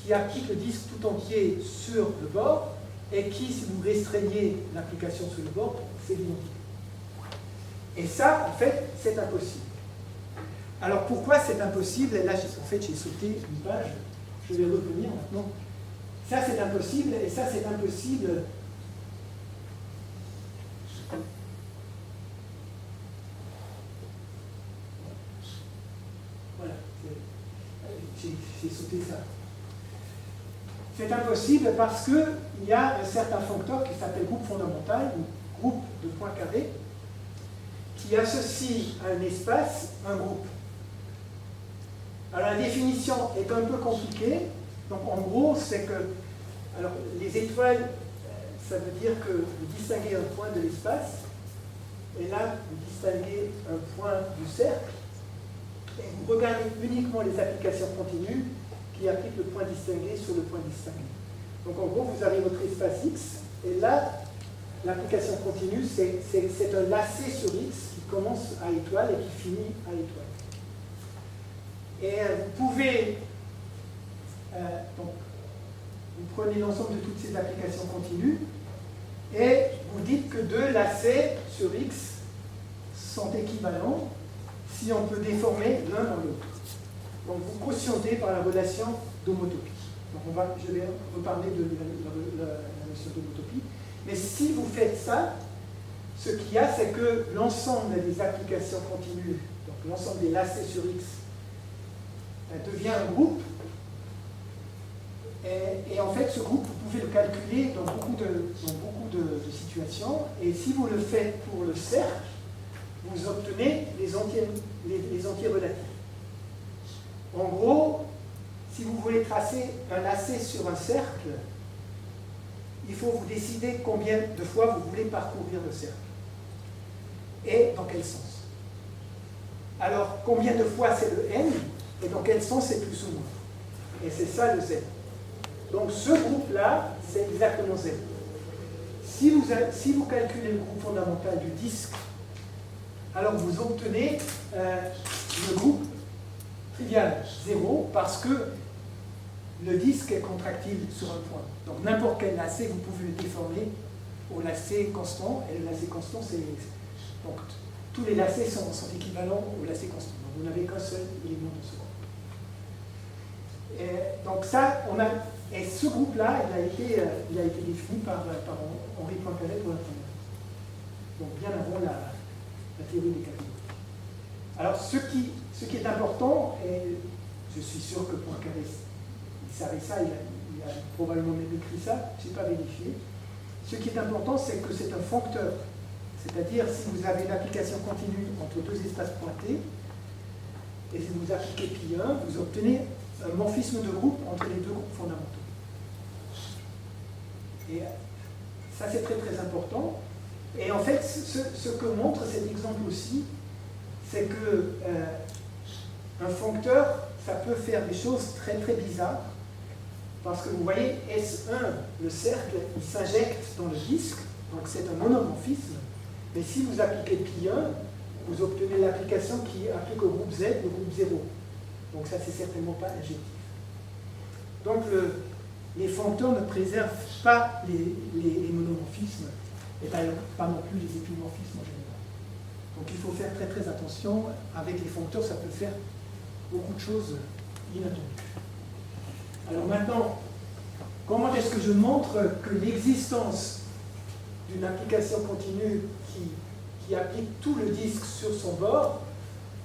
qui applique le disque tout entier sur le bord et qui, si vous restreignez l'application sur le bord, c'est l'identité. Et ça, en fait, c'est impossible. Alors pourquoi c'est impossible? Et là, en fait, j'ai sauté une page, je vais revenir maintenant. Ça, c'est impossible, et ça, c'est impossible. Voilà, j'ai sauté ça. C'est impossible parce qu'il y a un certain foncteur qui s'appelle groupe fondamental, ou groupe de points carrés, qui associe à un espace un groupe. Alors la définition est un peu compliquée. Donc en gros, c'est que alors, les étoiles, ça veut dire que vous distinguez un point de l'espace, et là, vous distinguez un point du cercle, et vous regardez uniquement les applications continues qui appliquent le point distingué sur le point distingué. Donc en gros, vous avez votre espace X, et là, l'application continue, c'est un lacet sur X qui commence à étoile et qui finit à étoile. Et vous pouvez, donc, vous prenez l'ensemble de toutes ces applications continues et vous dites que deux lacets sur X sont équivalents si on peut déformer l'un dans l'autre. Donc vous quotientez par la relation d'homotopie. Donc je vais reparler de la notion d'homotopie. Mais si vous faites ça, ce qu'il y a, c'est que l'ensemble des applications continues, donc l'ensemble des lacets sur X, devient un groupe. Et en fait, ce groupe, vous pouvez le calculer dans beaucoup de situations. Et si vous le faites pour le cercle, vous obtenez les entiers relatifs. En gros, si vous voulez tracer un lacet sur un cercle, il faut vous décider combien de fois vous voulez parcourir le cercle. Et dans quel sens. Alors, combien de fois c'est le n, et dans quel sens c'est plus ou moins. Et c'est ça le z. Donc ce groupe-là, c'est exactement z. Si vous calculez le groupe fondamental du disque, alors vous obtenez le groupe trivial 0 parce que le disque est contractile sur un point. Donc n'importe quel lacet, vous pouvez le déformer au lacet constant, et le lacet constant, c'est... Donc tous les lacets sont équivalents au lacet constant. Donc vous n'avez qu'un seul élément de ce groupe. Et donc ça, et ce groupe-là, il a été défini par Henri Poincaré pour la première fois. Donc bien avant la théorie des catégories. Alors ce qui est important, et je suis sûr que Poincaré, il savait ça, il a probablement même écrit ça, je n'ai pas vérifié. Ce qui est important, c'est que c'est un foncteur. C'est-à-dire, si vous avez une application continue entre deux espaces pointés, et si vous appliquez pi 1, vous obtenez un morphisme de groupe entre les deux groupes fondamentaux. Et ça, c'est très très important. Et en fait, ce que montre cet exemple aussi, c'est que un foncteur, ça peut faire des choses très très bizarres. Parce que vous voyez, S1, le cercle, il s'injecte dans le disque, donc c'est un monomorphisme. Mais si vous appliquez pi 1, vous obtenez l'application qui applique au groupe Z, le groupe 0. Donc ça, c'est certainement pas injectif. Donc les foncteurs ne préservent pas les monomorphismes, et d'ailleurs pas non plus les épimorphismes en général. Donc il faut faire très très attention. Avec les foncteurs, ça peut faire beaucoup de choses inattendues. Alors maintenant, comment est-ce que je montre que l'existence d'une application continue qui applique tout le disque sur son bord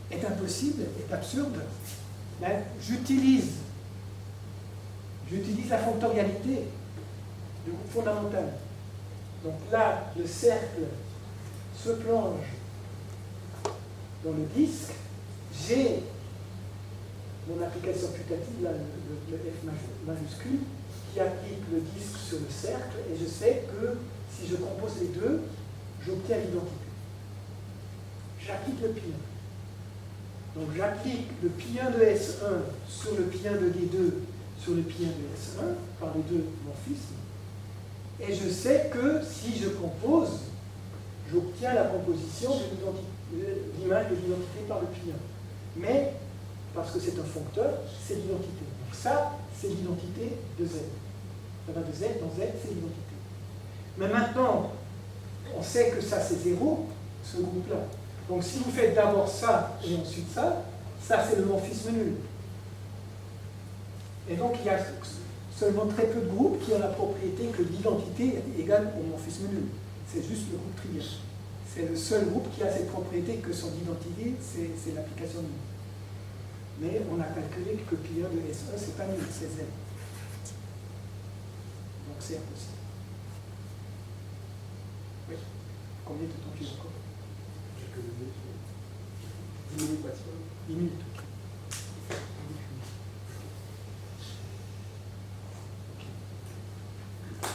est impossible, est absurde? Ben, j'utilise la fonctorialité du groupe fondamental. Donc là, le cercle se plonge dans le disque, j'ai mon application putative, là, le F majuscule, qui applique le disque sur le cercle, et je sais que si je compose les deux, j'obtiens l'identité. J'applique le pi 1. Donc j'applique le pi 1 de S1 sur le pi 1 de D2 sur le pi 1 de S1 par les deux morphismes, et je sais que si je compose, j'obtiens la composition de l'image de l'identité par le pi 1. Mais, parce que c'est un foncteur, c'est l'identité. Donc ça, c'est l'identité de Z. Ça va de Z dans Z, c'est l'identité. Mais maintenant, on sait que ça, c'est 0, ce groupe-là. Donc si vous faites d'abord ça et ensuite ça c'est le morphisme nul. Et donc il y a seulement très peu de groupes qui ont la propriété que l'identité est égale au morphisme nul. C'est juste le groupe trivial. C'est le seul groupe qui a cette propriété que son identité, c'est l'application nulle. Mais on a calculé que pi 1 de S1, c'est pas nul, c'est Z. Donc c'est impossible. Oui. Combien de temps tu as encore? Quelques minutes. 10 minutes maximum. 10 minutes.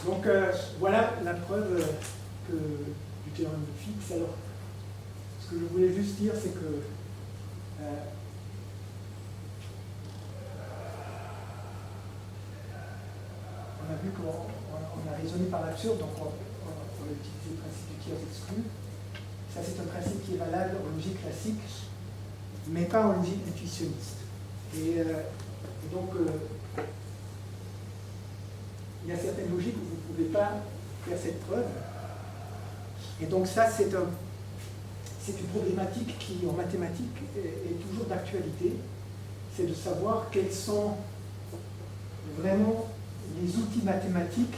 Donc voilà la preuve du théorème de Fick. Alors, ce que je voulais juste dire, c'est que on a vu qu'on a raisonné par l'absurde, donc on a utilisé le principe du tiers exclu. Ça, c'est un principe qui est valable en logique classique, mais pas en logique intuitionniste. Et donc, il y a certaines logiques où vous ne pouvez pas faire cette preuve. Et donc ça, c'est une problématique qui, en mathématiques, est toujours d'actualité. C'est de savoir quels sont vraiment les outils mathématiques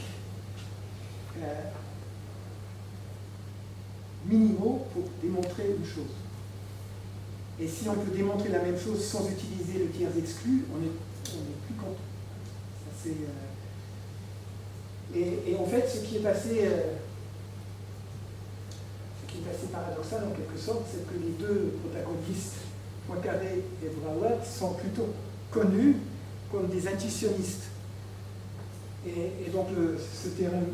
minimaux pour démontrer une chose. Et si on peut démontrer la même chose sans utiliser le tiers exclu, on est plus content. Ça, c'est, et en fait, ce qui est assez paradoxal en quelque sorte, c'est que les deux protagonistes, Poincaré et Brouwer, sont plutôt connus comme des intuitionnistes. Et donc ce théorème,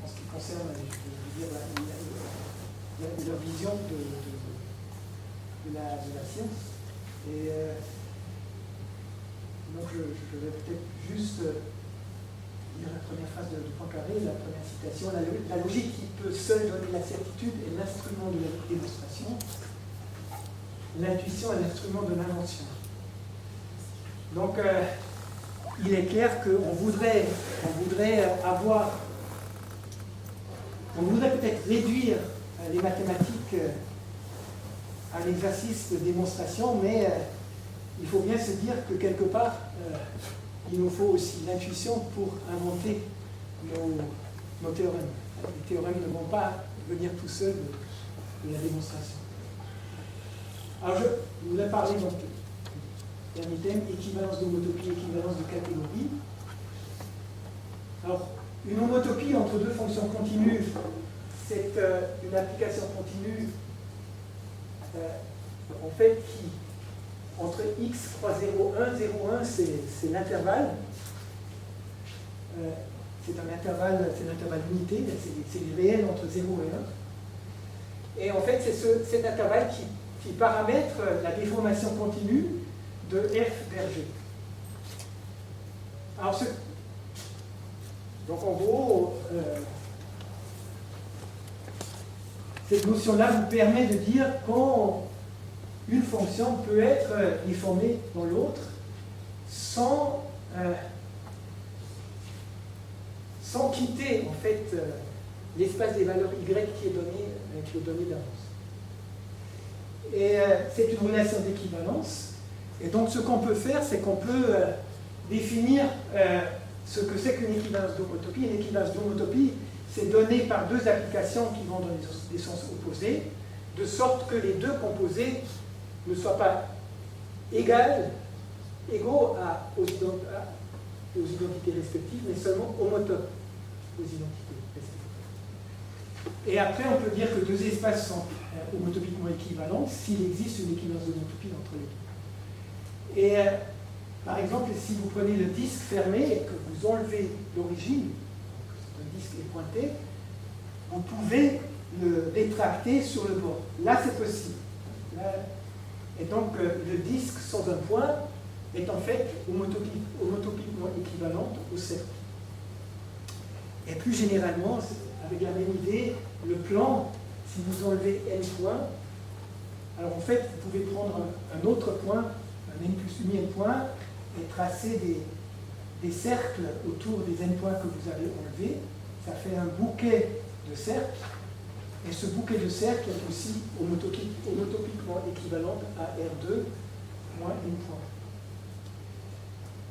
en ce qui concerne leur vision de la science. Et donc je vais peut-être juste lire la première phrase de Poincaré, la première citation. La logique qui peut seule donner la certitude est l'instrument de la démonstration. L'intuition est l'instrument de l'invention. Donc, il est clair qu'on voudrait peut-être réduire les mathématiques à un exercice de démonstration, mais il faut bien se dire que quelque part, il nous faut aussi l'intuition pour inventer nos théorèmes. Les théorèmes ne vont pas venir tout seuls de la démonstration. Alors, je voudrais parler donc dernier thème, équivalence d'homotopie, équivalence de catégorie. Alors, une homotopie entre deux fonctions continues, c'est une application continue en fait qui, entre x croix 0, 1, 0, 1, c'est l'intervalle. C'est l'intervalle unité, c'est les réels entre 0 et 1. Et en fait, c'est cet intervalle qui paramètre la déformation continue de f vers g. Alors, donc en gros, cette notion-là vous permet de dire quand une fonction peut être déformée dans l'autre sans quitter en fait l'espace des valeurs y qui est donné avec les données d'avance. Et c'est une relation d'équivalence. Et donc ce qu'on peut faire, c'est qu'on peut définir ce que c'est qu'une équivalence d'homotopie. Une équivalence d'homotopie, c'est donné par deux applications qui vont dans des sens opposés, de sorte que les deux composés ne soient pas égaux aux identités respectives, mais seulement homotopes aux identités respectives. Et après, on peut dire que deux espaces sont homotopiquement équivalents s'il existe une équivalence d'homotopie entre les deux. Et par exemple, si vous prenez le disque fermé et que vous enlevez l'origine, un disque est pointé, vous pouvez le rétracter sur le bord. Là, c'est possible. Et donc, le disque sans un point est en fait homotopiquement équivalente au cercle. Et plus généralement, avec la même idée, le plan, si vous enlevez n points, alors en fait, vous pouvez prendre un autre point, un n plus uni n points, et tracer des cercles autour des n points que vous avez enlevés. Ça fait un bouquet de cercles, et ce bouquet de cercles est aussi homotopiquement équivalent à R2 moins n point.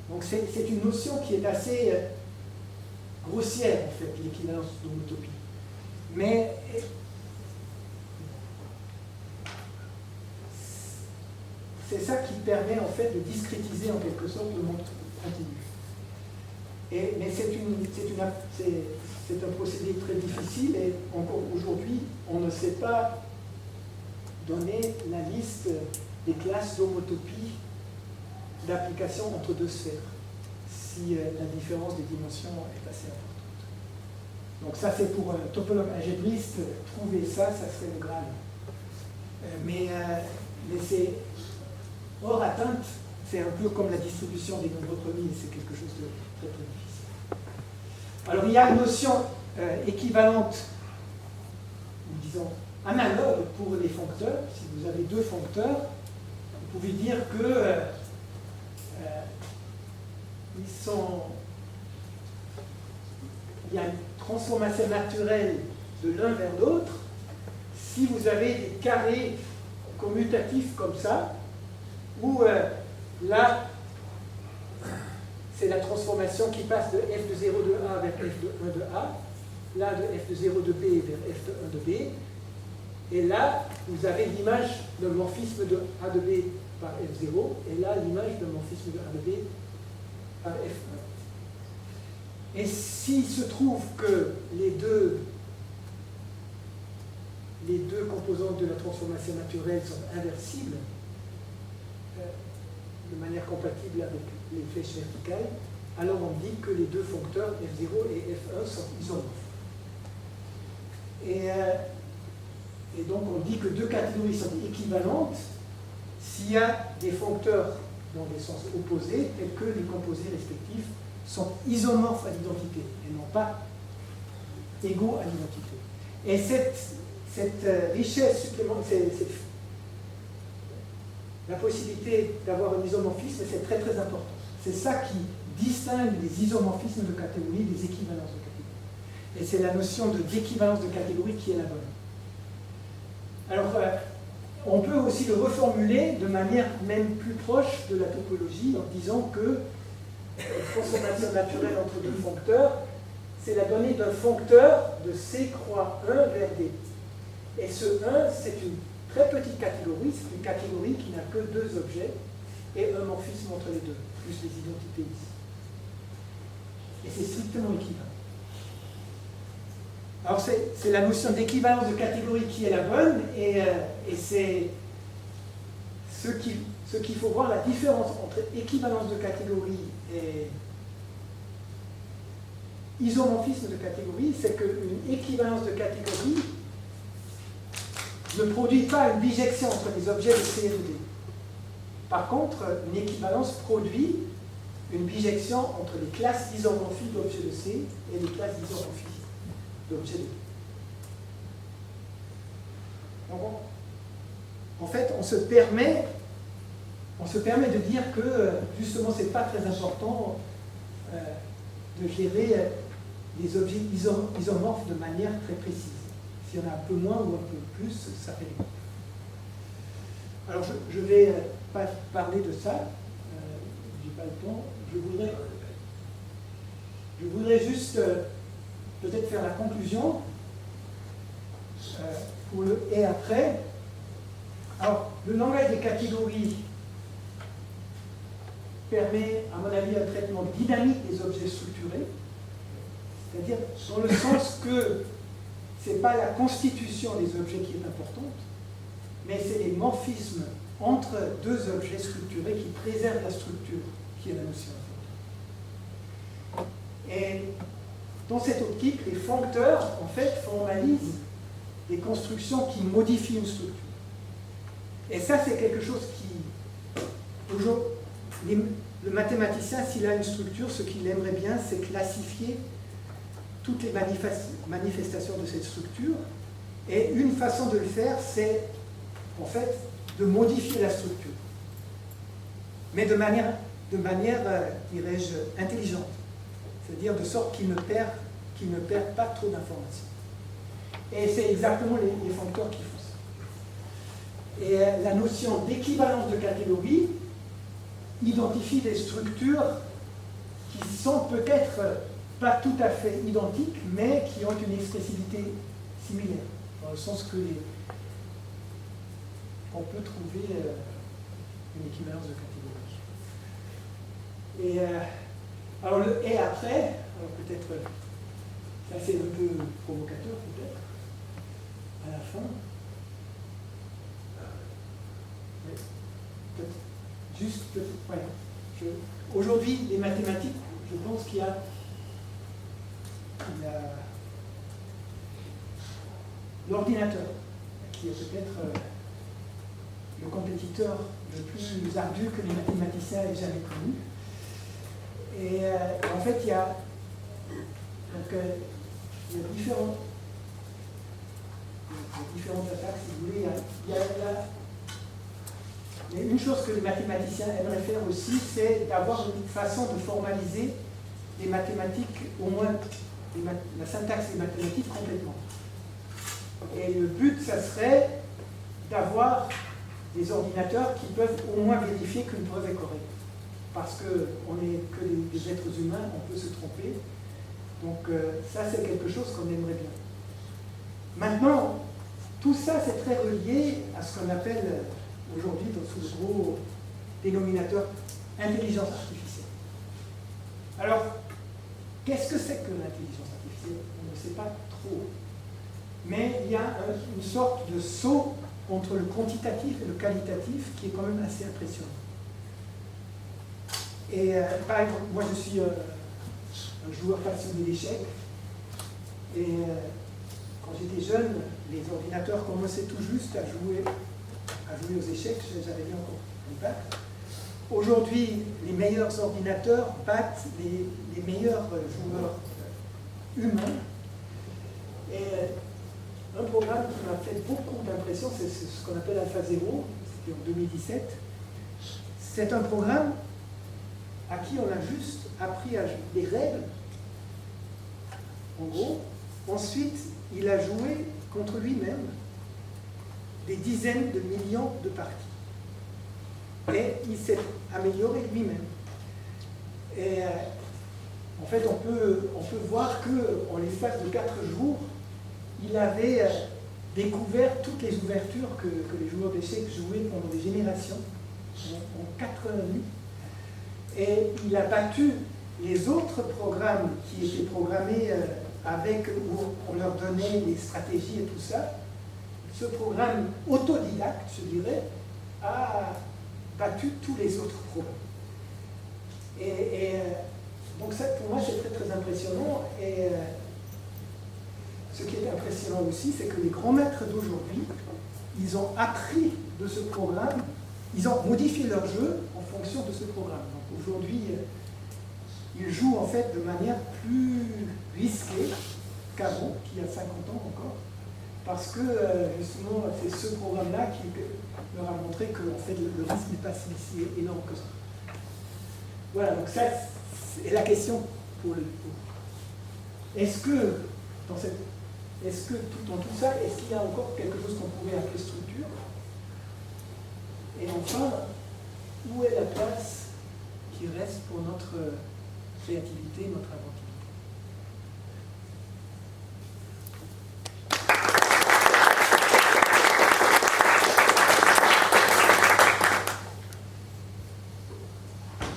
Donc c'est une notion qui est assez grossière, en fait, l'équivalence d'homotopie. Mais c'est ça qui permet en fait de discrétiser en quelque sorte le monde continu. Mais c'est un procédé très difficile et encore aujourd'hui, on ne sait pas donner la liste des classes d'homotopie d'application entre deux sphères, si la différence des dimensions est assez importante. Donc ça c'est pour un topologue algébriste, trouver ça serait le Graal. Mais c'est hors atteinte, c'est un peu comme la distribution des nombres premiers, c'est quelque chose de très très difficile. Alors il y a une notion équivalente, ou disons analogue pour les foncteurs. Si vous avez deux foncteurs, vous pouvez dire que il y a une transformation naturelle de l'un vers l'autre si vous avez des carrés commutatifs comme ça, où là, c'est la transformation qui passe de f de 0 de A vers f de 1 de A, là de f de 0 de B vers f de 1 de B, Et là, vous avez l'image d'un morphisme de A de B par F0, et là, l'image d'un morphisme de A de B par F1. Et s'il se trouve que les deux composantes de la transformation naturelle sont inversibles, de manière compatible avec les flèches verticales, alors on dit que les deux foncteurs F0 et F1 sont isomorphes. Et donc on dit que deux catégories sont équivalentes s'il y a des foncteurs dans des sens opposés, tels que les composés respectifs sont isomorphes à l'identité, et non pas égaux à l'identité. Et cette richesse supplémentaire, la possibilité d'avoir un isomorphisme, c'est très très important. C'est ça qui distingue les isomorphismes de catégorie des équivalences de catégorie. Et c'est la notion d'équivalence de catégorie qui est la bonne. Alors, on peut aussi le reformuler de manière même plus proche de la topologie en disant que la transformation naturelle entre deux foncteurs, c'est la donnée d'un foncteur de C croix 1 vers D. Et ce 1, c'est une très petite catégorie, c'est une catégorie qui n'a que deux objets et un morphisme entre les deux, plus les identités ici. Et c'est strictement équivalent. Alors c'est la notion d'équivalence de catégorie qui est la bonne, et c'est ce qu'il faut voir, la différence entre équivalence de catégorie et isomorphisme de catégorie, c'est qu'une équivalence de catégorie ne produit pas une bijection entre les objets de C et de D. Par contre, une équivalence produit une bijection entre les classes d'isomorphie d'objets de C et les classes d'isomorphie d'objets de D. En fait, on se permet de dire que, justement, ce n'est pas très important de gérer les objets isomorphes de manière très précise. S'il y en a un peu moins ou un peu plus, ça fait des. Alors, je ne vais pas parler de ça, je n'ai pas le temps. Je voudrais juste peut-être faire la conclusion pour le « et après ». Alors, le langage des catégories permet, à mon avis, un traitement dynamique des objets structurés, c'est-à-dire dans le sens que ce n'est pas la constitution des objets qui est importante, mais c'est les morphismes entre deux objets structurés qui préservent la structure, qui est la notion importante. Et dans cette optique, les foncteurs, en fait, formalisent des constructions qui modifient une structure. Et ça, c'est quelque chose qui, toujours, le mathématicien, s'il a une structure, ce qu'il aimerait bien, c'est classifier toutes les manifestations de cette structure. Et une façon de le faire, c'est, en fait, de modifier la structure. Mais de manière dirais-je, intelligente. C'est-à-dire de sorte qu'il ne perd pas trop d'informations. Et c'est exactement les foncteurs qui font ça. Et la notion d'équivalence de catégorie identifie des structures qui sont peut-être pas tout à fait identiques, mais qui ont une expressivité similaire, dans le sens que on peut trouver une équivalence de catégorie. Et alors le « et après », alors peut-être, ça c'est un peu provocateur peut-être, à la fin. Mais peut-être, juste, ouais. Aujourd'hui, les mathématiques, je pense qu'il y a l'ordinateur, qui est peut-être le compétiteur le plus ardu que les mathématiciens aient jamais connu. Et en fait, il y a différentes attaques, si vous voulez. Mais une chose que les mathématiciens aimeraient faire aussi, c'est d'avoir une façon de formaliser les mathématiques, au moins la syntaxe des mathématiques complètement. Et le but, ça serait d'avoir des ordinateurs qui peuvent au moins vérifier qu'une preuve est correcte. Parce qu'on n'est que des êtres humains, on peut se tromper. Donc ça, c'est quelque chose qu'on aimerait bien. Maintenant, tout ça, c'est très relié à ce qu'on appelle aujourd'hui, sous le gros dénominateur, intelligence artificielle. Alors, qu'est-ce que c'est que l'intelligence artificielle? On ne sait pas trop. Mais il y a une sorte de saut entre le quantitatif et le qualitatif qui est quand même assez impressionnant. Et par exemple, moi je suis un joueur passionné d'échecs. Et quand j'étais jeune, les ordinateurs commençaient tout juste à jouer aux échecs. J'avais bien encore les battre. Aujourd'hui, les meilleurs ordinateurs battent les meilleurs joueurs humains. Et un programme qui m'a fait beaucoup d'impression, c'est ce qu'on appelle AlphaZero, c'était en 2017. C'est un programme à qui on a juste appris à jouer des règles, en gros. Ensuite, il a joué contre lui-même des dizaines de millions de parties. Et il s'est amélioré lui-même. Et en fait, on peut voir qu'en l'espace de 4 jours, il avait découvert toutes les ouvertures que les joueurs d'échecs jouaient pendant des générations, en 4 heures et demie. Et il a battu les autres programmes qui étaient programmés où on leur donnait les stratégies et tout ça. Ce programme autodidacte, je dirais, a battu tous les autres programmes. Donc ça, pour moi, c'est très très impressionnant. Et ce qui est impressionnant aussi, c'est que les grands maîtres d'aujourd'hui, ils ont appris de ce programme, ils ont modifié leur jeu en fonction de ce programme. Donc aujourd'hui, ils jouent en fait de manière plus risquée qu'avant, qu'il y a 50 ans encore, parce que justement, c'est ce programme-là qui leur a montré que en fait, le risque n'est pas si énorme que ça. Voilà, donc ça, c'est la question pour le. Est-ce que dans tout ça, est-ce qu'il y a encore quelque chose qu'on pourrait appeler structure? Et enfin, où est la place qui reste pour notre créativité, notre inventivité?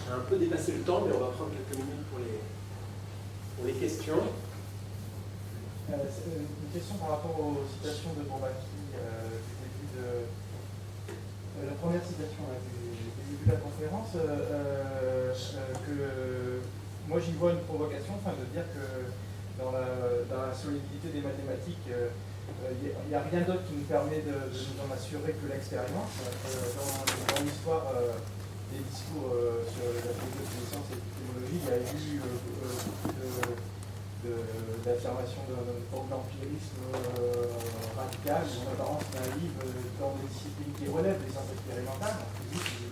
J'ai un peu dépassé le temps, mais on va prendre quelques minutes pour les questions. Une question par rapport aux citations de Bourbaki du début de la première citation du début de la conférence, que moi j'y vois une provocation, de dire que dans la solidité des mathématiques, il n'y a rien d'autre qui nous permet de nous en assurer que l'expérience. Dans l'histoire des discours sur la philosophie des sciences et l'épistémologie, il y a eu beaucoup d'affirmation d'une forme d'empirisme radical, en apparence naïve, dans des disciplines qui relèvent des sciences expérimentales, en physique,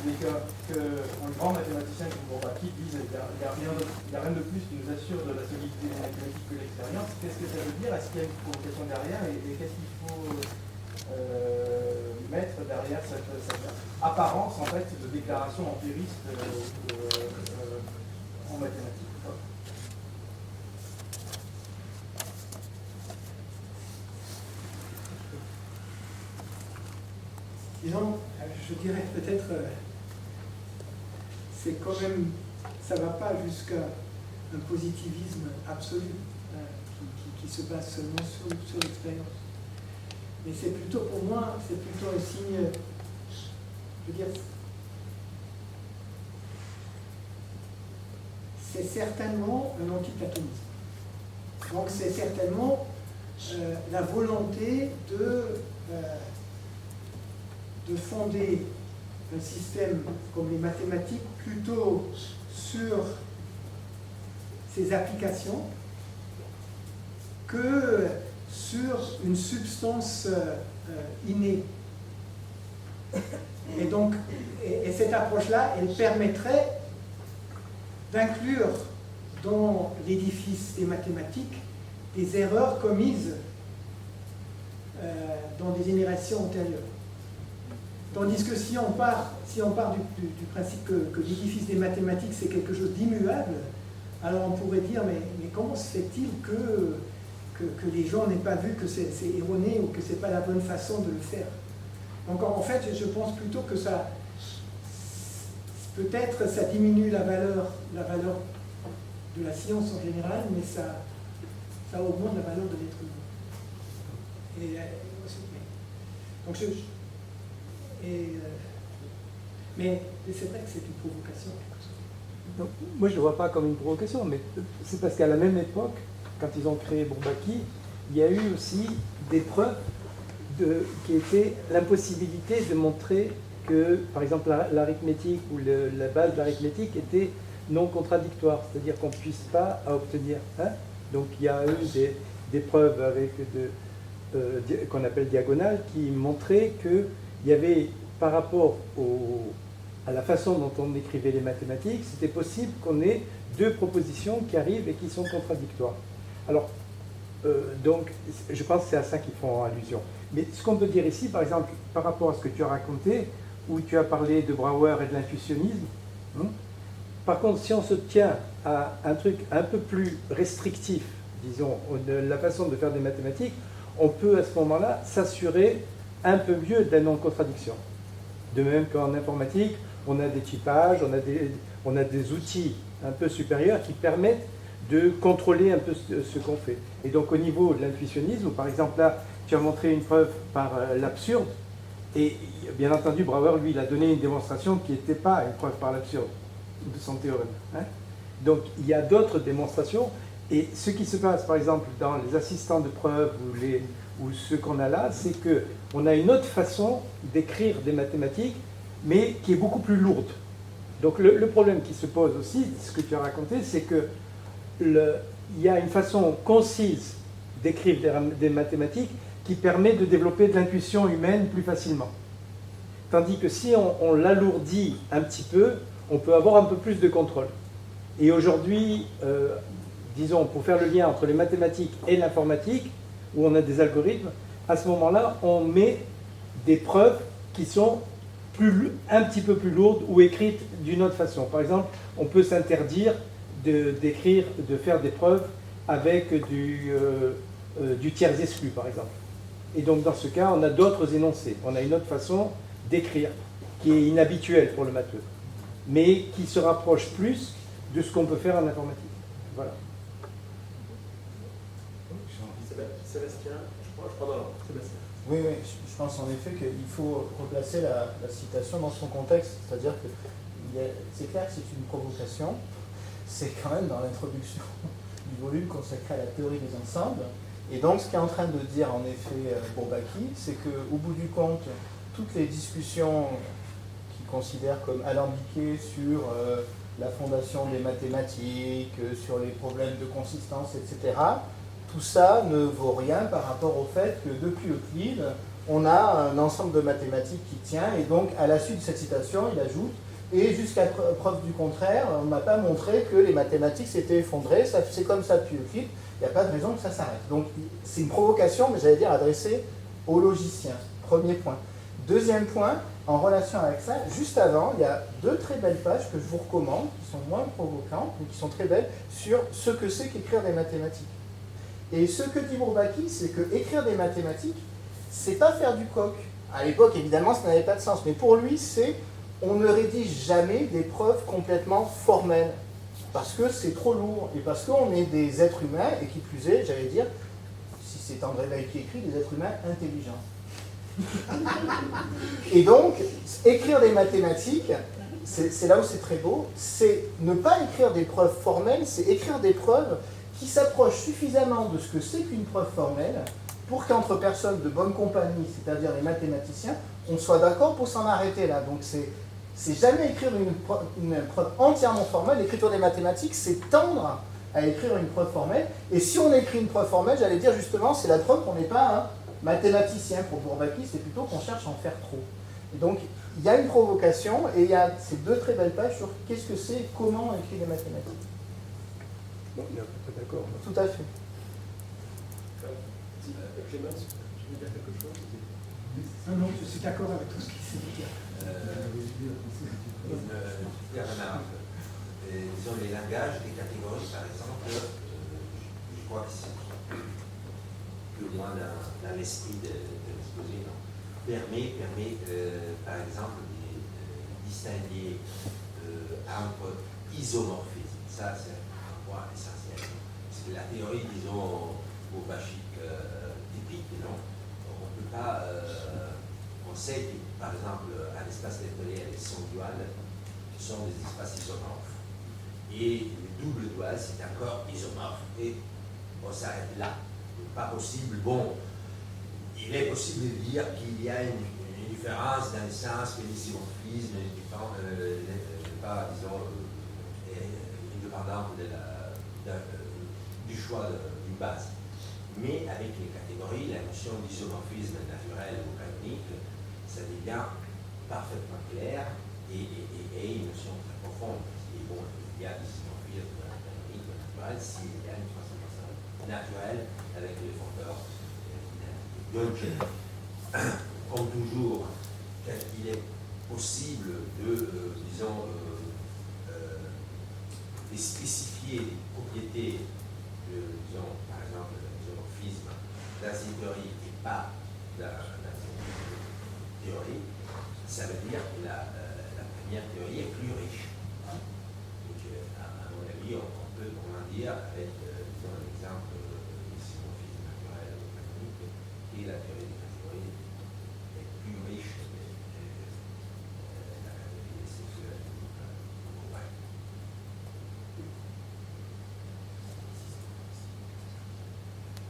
mais qu'un grand mathématicien comme Bourbaki dise qu'il n'y a rien de plus qui nous assure de la solidité des mathématiques que l'expérience. Qu'est-ce que ça veut dire? Est-ce qu'il y a une provocation derrière? Et qu'est-ce qu'il faut mettre derrière cette apparence en fait, de déclaration empiriste en mathématiques? Disons, je dirais peut-être, c'est quand même, ça ne va pas jusqu'à un positivisme absolu qui se base seulement sur l'expérience. Mais c'est plutôt, pour moi, c'est plutôt un signe, je veux dire, c'est certainement un antiplatonisme. Donc c'est certainement la volonté de fonder un système comme les mathématiques plutôt sur ses applications que sur une substance innée. Et donc, et cette approche-là, elle permettrait d'inclure dans l'édifice des mathématiques des erreurs commises dans des générations antérieures. Tandis que si on part du principe que l'édifice des mathématiques c'est quelque chose d'immuable, alors on pourrait dire mais comment se fait-il que que les gens n'aient pas vu que c'est erroné ou que c'est pas la bonne façon de le faire. Donc en fait, je pense plutôt que ça, peut-être ça diminue la valeur de la science en général, mais ça augmente la valeur de l'être humain. Mais c'est vrai que c'est une provocation. Donc, moi, je ne le vois pas comme une provocation, mais c'est parce qu'à la même époque, quand ils ont créé Bourbaki, il y a eu aussi des preuves qui étaient l'impossibilité de montrer que, par exemple, l'arithmétique ou la base de l'arithmétique était non contradictoire, c'est-à-dire qu'on ne puisse pas obtenir. Donc, il y a eu des preuves avec qu'on appelle diagonales qui montraient qu'il y avait, par rapport à la façon dont on écrivait les mathématiques, c'était possible qu'on ait deux propositions qui arrivent et qui sont contradictoires. Alors, donc, je pense que c'est à ça qu'ils font allusion. Mais ce qu'on peut dire ici, par exemple, par rapport à ce que tu as raconté, où tu as parlé de Brouwer et de l'intuitionnisme, par contre, si on se tient à un truc un peu plus restrictif, disons, de la façon de faire des mathématiques, on peut à ce moment-là s'assurer un peu mieux de la non-contradiction. De même qu'en informatique, on a des typages, on a des outils un peu supérieurs qui permettent de contrôler un peu ce qu'on fait. Et donc au niveau de l'intuitionnisme, par exemple là, tu as montré une preuve par l'absurde, et bien entendu, Brouwer, lui, il a donné une démonstration qui n'était pas une preuve par l'absurde de son théorème. Donc il y a d'autres démonstrations, et ce qui se passe par exemple dans les assistants de preuve ou ce qu'on a là, c'est qu'on a une autre façon d'écrire des mathématiques, mais qui est beaucoup plus lourde. Donc le problème qui se pose aussi, ce que tu as raconté, c'est que il y a une façon concise d'écrire des mathématiques qui permet de développer de l'intuition humaine plus facilement. Tandis que si on l'alourdit un petit peu, on peut avoir un peu plus de contrôle. Et aujourd'hui, disons, pour faire le lien entre les mathématiques et l'informatique, où on a des algorithmes, à ce moment-là, on met des preuves qui sont un petit peu plus lourdes ou écrites d'une autre façon. Par exemple, on peut s'interdire de faire des preuves avec du tiers exclu, par exemple. Et donc, dans ce cas, on a d'autres énoncés. On a une autre façon d'écrire qui est inhabituelle pour le matheux, mais qui se rapproche plus de ce qu'on peut faire en informatique. Voilà. Sébastien, je prends dans l'ordre. Sébastien. Oui, je pense en effet qu'il faut replacer la citation dans son contexte, c'est-à-dire que c'est clair que c'est une provocation, c'est quand même dans l'introduction du volume consacré à la théorie des ensembles, et donc ce qu'est en train de dire en effet Bourbaki, c'est qu'au bout du compte, toutes les discussions qu'il considère comme alambiquées sur la fondation des mathématiques, sur les problèmes de consistance, etc., tout ça ne vaut rien par rapport au fait que depuis Euclide, on a un ensemble de mathématiques qui tient, et donc à la suite de cette citation, il ajoute « Et jusqu'à preuve du contraire, on n'a pas montré que les mathématiques s'étaient effondrées, c'est comme ça depuis Euclide, il n'y a pas de raison que ça s'arrête. » Donc c'est une provocation, mais j'allais dire adressée aux logiciens. Premier point. Deuxième point, en relation avec ça, juste avant, il y a deux très belles pages que je vous recommande, qui sont moins provocantes, mais qui sont très belles, sur ce que c'est qu'écrire des mathématiques. Et ce que dit Bourbaki, c'est que écrire des mathématiques, c'est pas faire du coq. À l'époque, évidemment, ça n'avait pas de sens, mais pour lui, c'est on ne rédige jamais des preuves complètement formelles, parce que c'est trop lourd, et parce qu'on est des êtres humains, et qui plus est, j'allais dire, si c'est André Weil qui écrit, des êtres humains intelligents. Et donc, écrire des mathématiques, c'est là où c'est très beau, c'est ne pas écrire des preuves formelles, c'est écrire des preuves qui s'approchent suffisamment de ce que c'est qu'une preuve formelle pour qu'entre personnes de bonne compagnie, c'est-à-dire les mathématiciens, on soit d'accord pour s'en arrêter là. Donc c'est jamais écrire une preuve entièrement formelle. L'écriture des mathématiques, c'est tendre à écrire une preuve formelle. Et si on écrit une preuve formelle, j'allais dire justement, c'est la preuve qu'on n'est pas un mathématicien. Pour Bourbaki, c'est plutôt qu'on cherche à en faire trop. Et donc, il y a une provocation, et il y a ces deux très belles pages sur qu'est-ce que c'est et comment on écrit des mathématiques. Bon, il est à peu près d'accord. Tout à fait. Clémence, tu veux dire quelque chose? Non, je suis d'accord avec tout ce qui s'est dit. Une remarque. Sur les langages, les catégories, par exemple, je crois que l'esprit de l'exposé, non, permet par exemple, de distinguer entre isomorphisme. Ça, c'est un point essentiel. C'est la théorie, disons, bourbaschique typique, non? On ne peut pas. On sait que, par exemple, un espace vectoriel et son dual sont des espaces isomorphes. Et le double dual, c'est encore isomorphe. Et on s'arrête là. Pas possible. Bon, il est possible de dire qu'il y a une différence dans le sens que l'isomorphisme n'est pas, disons, indépendant du choix d'une base. Mais avec les catégories, la notion d'isomorphisme naturel ou canonique, ça devient parfaitement clair et une notion très profonde. Et bon, il y a l'isomorphisme canonique ou naturel s'il y a une transformation naturelle avec les facteurs dynamiques. Donc, comme toujours, il est possible de, disons, de spécifier les propriétés, disons, par exemple, de l'isomorphisme dans une théorie et pas dans une théorie. Ça veut dire que la première théorie est plus riche. Donc, à mon avis, on peut vraiment dire, avec disons, l'exemple de l'isomorphisme naturel ou canonique, que la théorie des catégories est plus riche que la catégorie sexuelle. Ouais.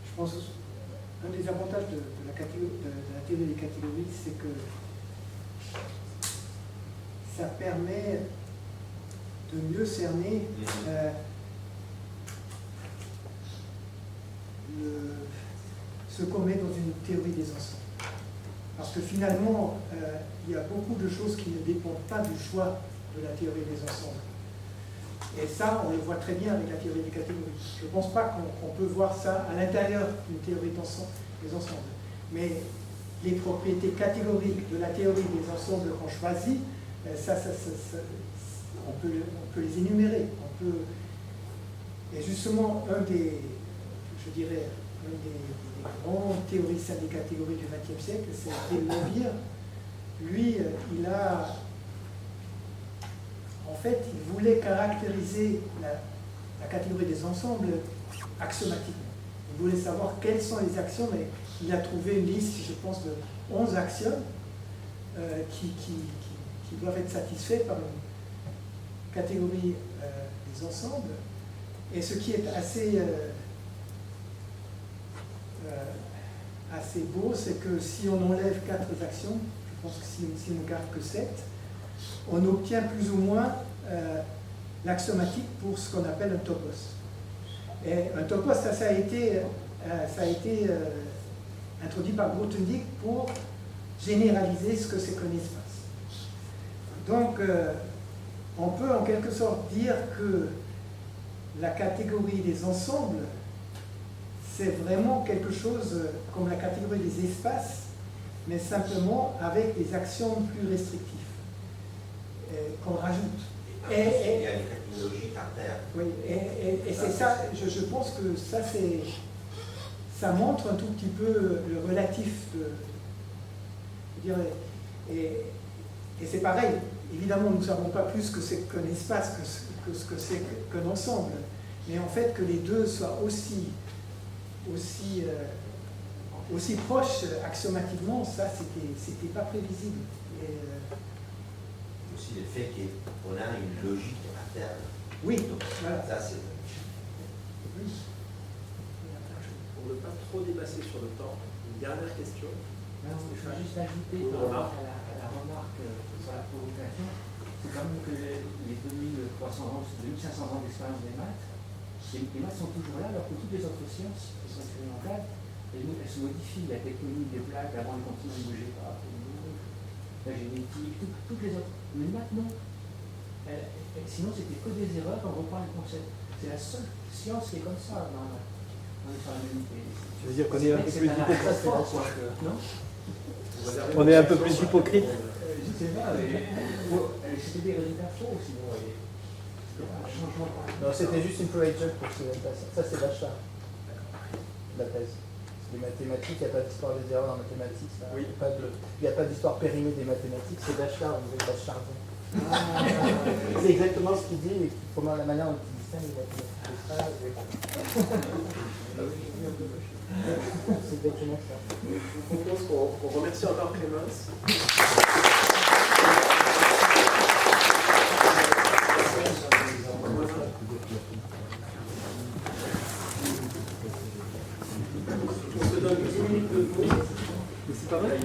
Je pense qu'un des avantages de la théorie des catégories, c'est que ça permet de mieux cerner ce qu'on met dans une théorie des ensembles. Parce que finalement, il y a beaucoup de choses qui ne dépendent pas du choix de la théorie des ensembles. Et ça, on le voit très bien avec la théorie des catégories. Je ne pense pas qu'on peut voir ça à l'intérieur d'une théorie des ensembles. Mais les propriétés catégoriques de la théorie des ensembles qu'on choisit, on peut les énumérer. Et justement, un des grands théoriciens des catégories du XXe siècle, c'est Lévir. Lui, il voulait caractériser la catégorie des ensembles axiomatiquement. Il voulait savoir quels sont les axiomes, et il a trouvé une liste, je pense, de 11 axiomes qui doivent être satisfaits par une catégorie des ensembles. Et ce qui est assez beau, c'est que si on enlève 4 axiomes, je pense que si on ne garde que 7, on obtient plus ou moins l'axiomatique pour ce qu'on appelle un topos. Et un topos, ça a été introduit par Grothendieck pour généraliser ce que c'est qu'un espace. Donc, on peut en quelque sorte dire que la catégorie des ensembles, c'est vraiment quelque chose comme la catégorie des espaces, mais simplement avec des axiomes plus restrictifs qu'on rajoute. Il y a une technologie par terre. Oui, et c'est ça, je pense que ça montre un tout petit peu le relatif je dirais, et c'est pareil, évidemment nous ne savons pas plus que c'est qu'un espace que ce que c'est qu'un ensemble, mais en fait que les deux soient aussi proches axiomatiquement, ça c'était pas prévisible. Aussi le fait qu'on a une logique interne. Oui, donc, voilà. Ça, c'est. Oui. Pour ne pas trop dépasser sur le temps, une dernière question. Non, je veux juste ajouter par rapport à la remarque sur la provocation, c'est quand même que les 2500 ans d'expérience des maths, les maths sont toujours là, alors que toutes les autres sciences qui sont expérimentales, elles se modifient. La tectonique des plaques, avant les continents ne bougeaient pas, la génétique, toutes les autres. Mais les maths, non. Sinon, c'était que des erreurs, on reprend les concepts. C'est la seule science qui est comme ça dans l'histoire de l'humanité. Tu veux dire qu'on est un peu plus hypocrite non? On est un peu plus hypocrite. Je sais pas, mais c'était des résultats faux, sinon. C'était un changement. Non, c'était juste une private joke pour ça. Ça, c'est l'achat. La thèse. Les mathématiques, il n'y a pas d'histoire des erreurs en mathématiques. Ça. Oui. Il n'y a pas d'histoire périmée des mathématiques, c'est Bachelard, vous avez Bachelardien. C'est exactement ce qu'il dit, et comment la manière dont il distingue les mathématiques. C'est exactement ça. Je propose qu'on remercie encore Clémence. On se donne 10 minutes de pause. Mais c'est pas vrai.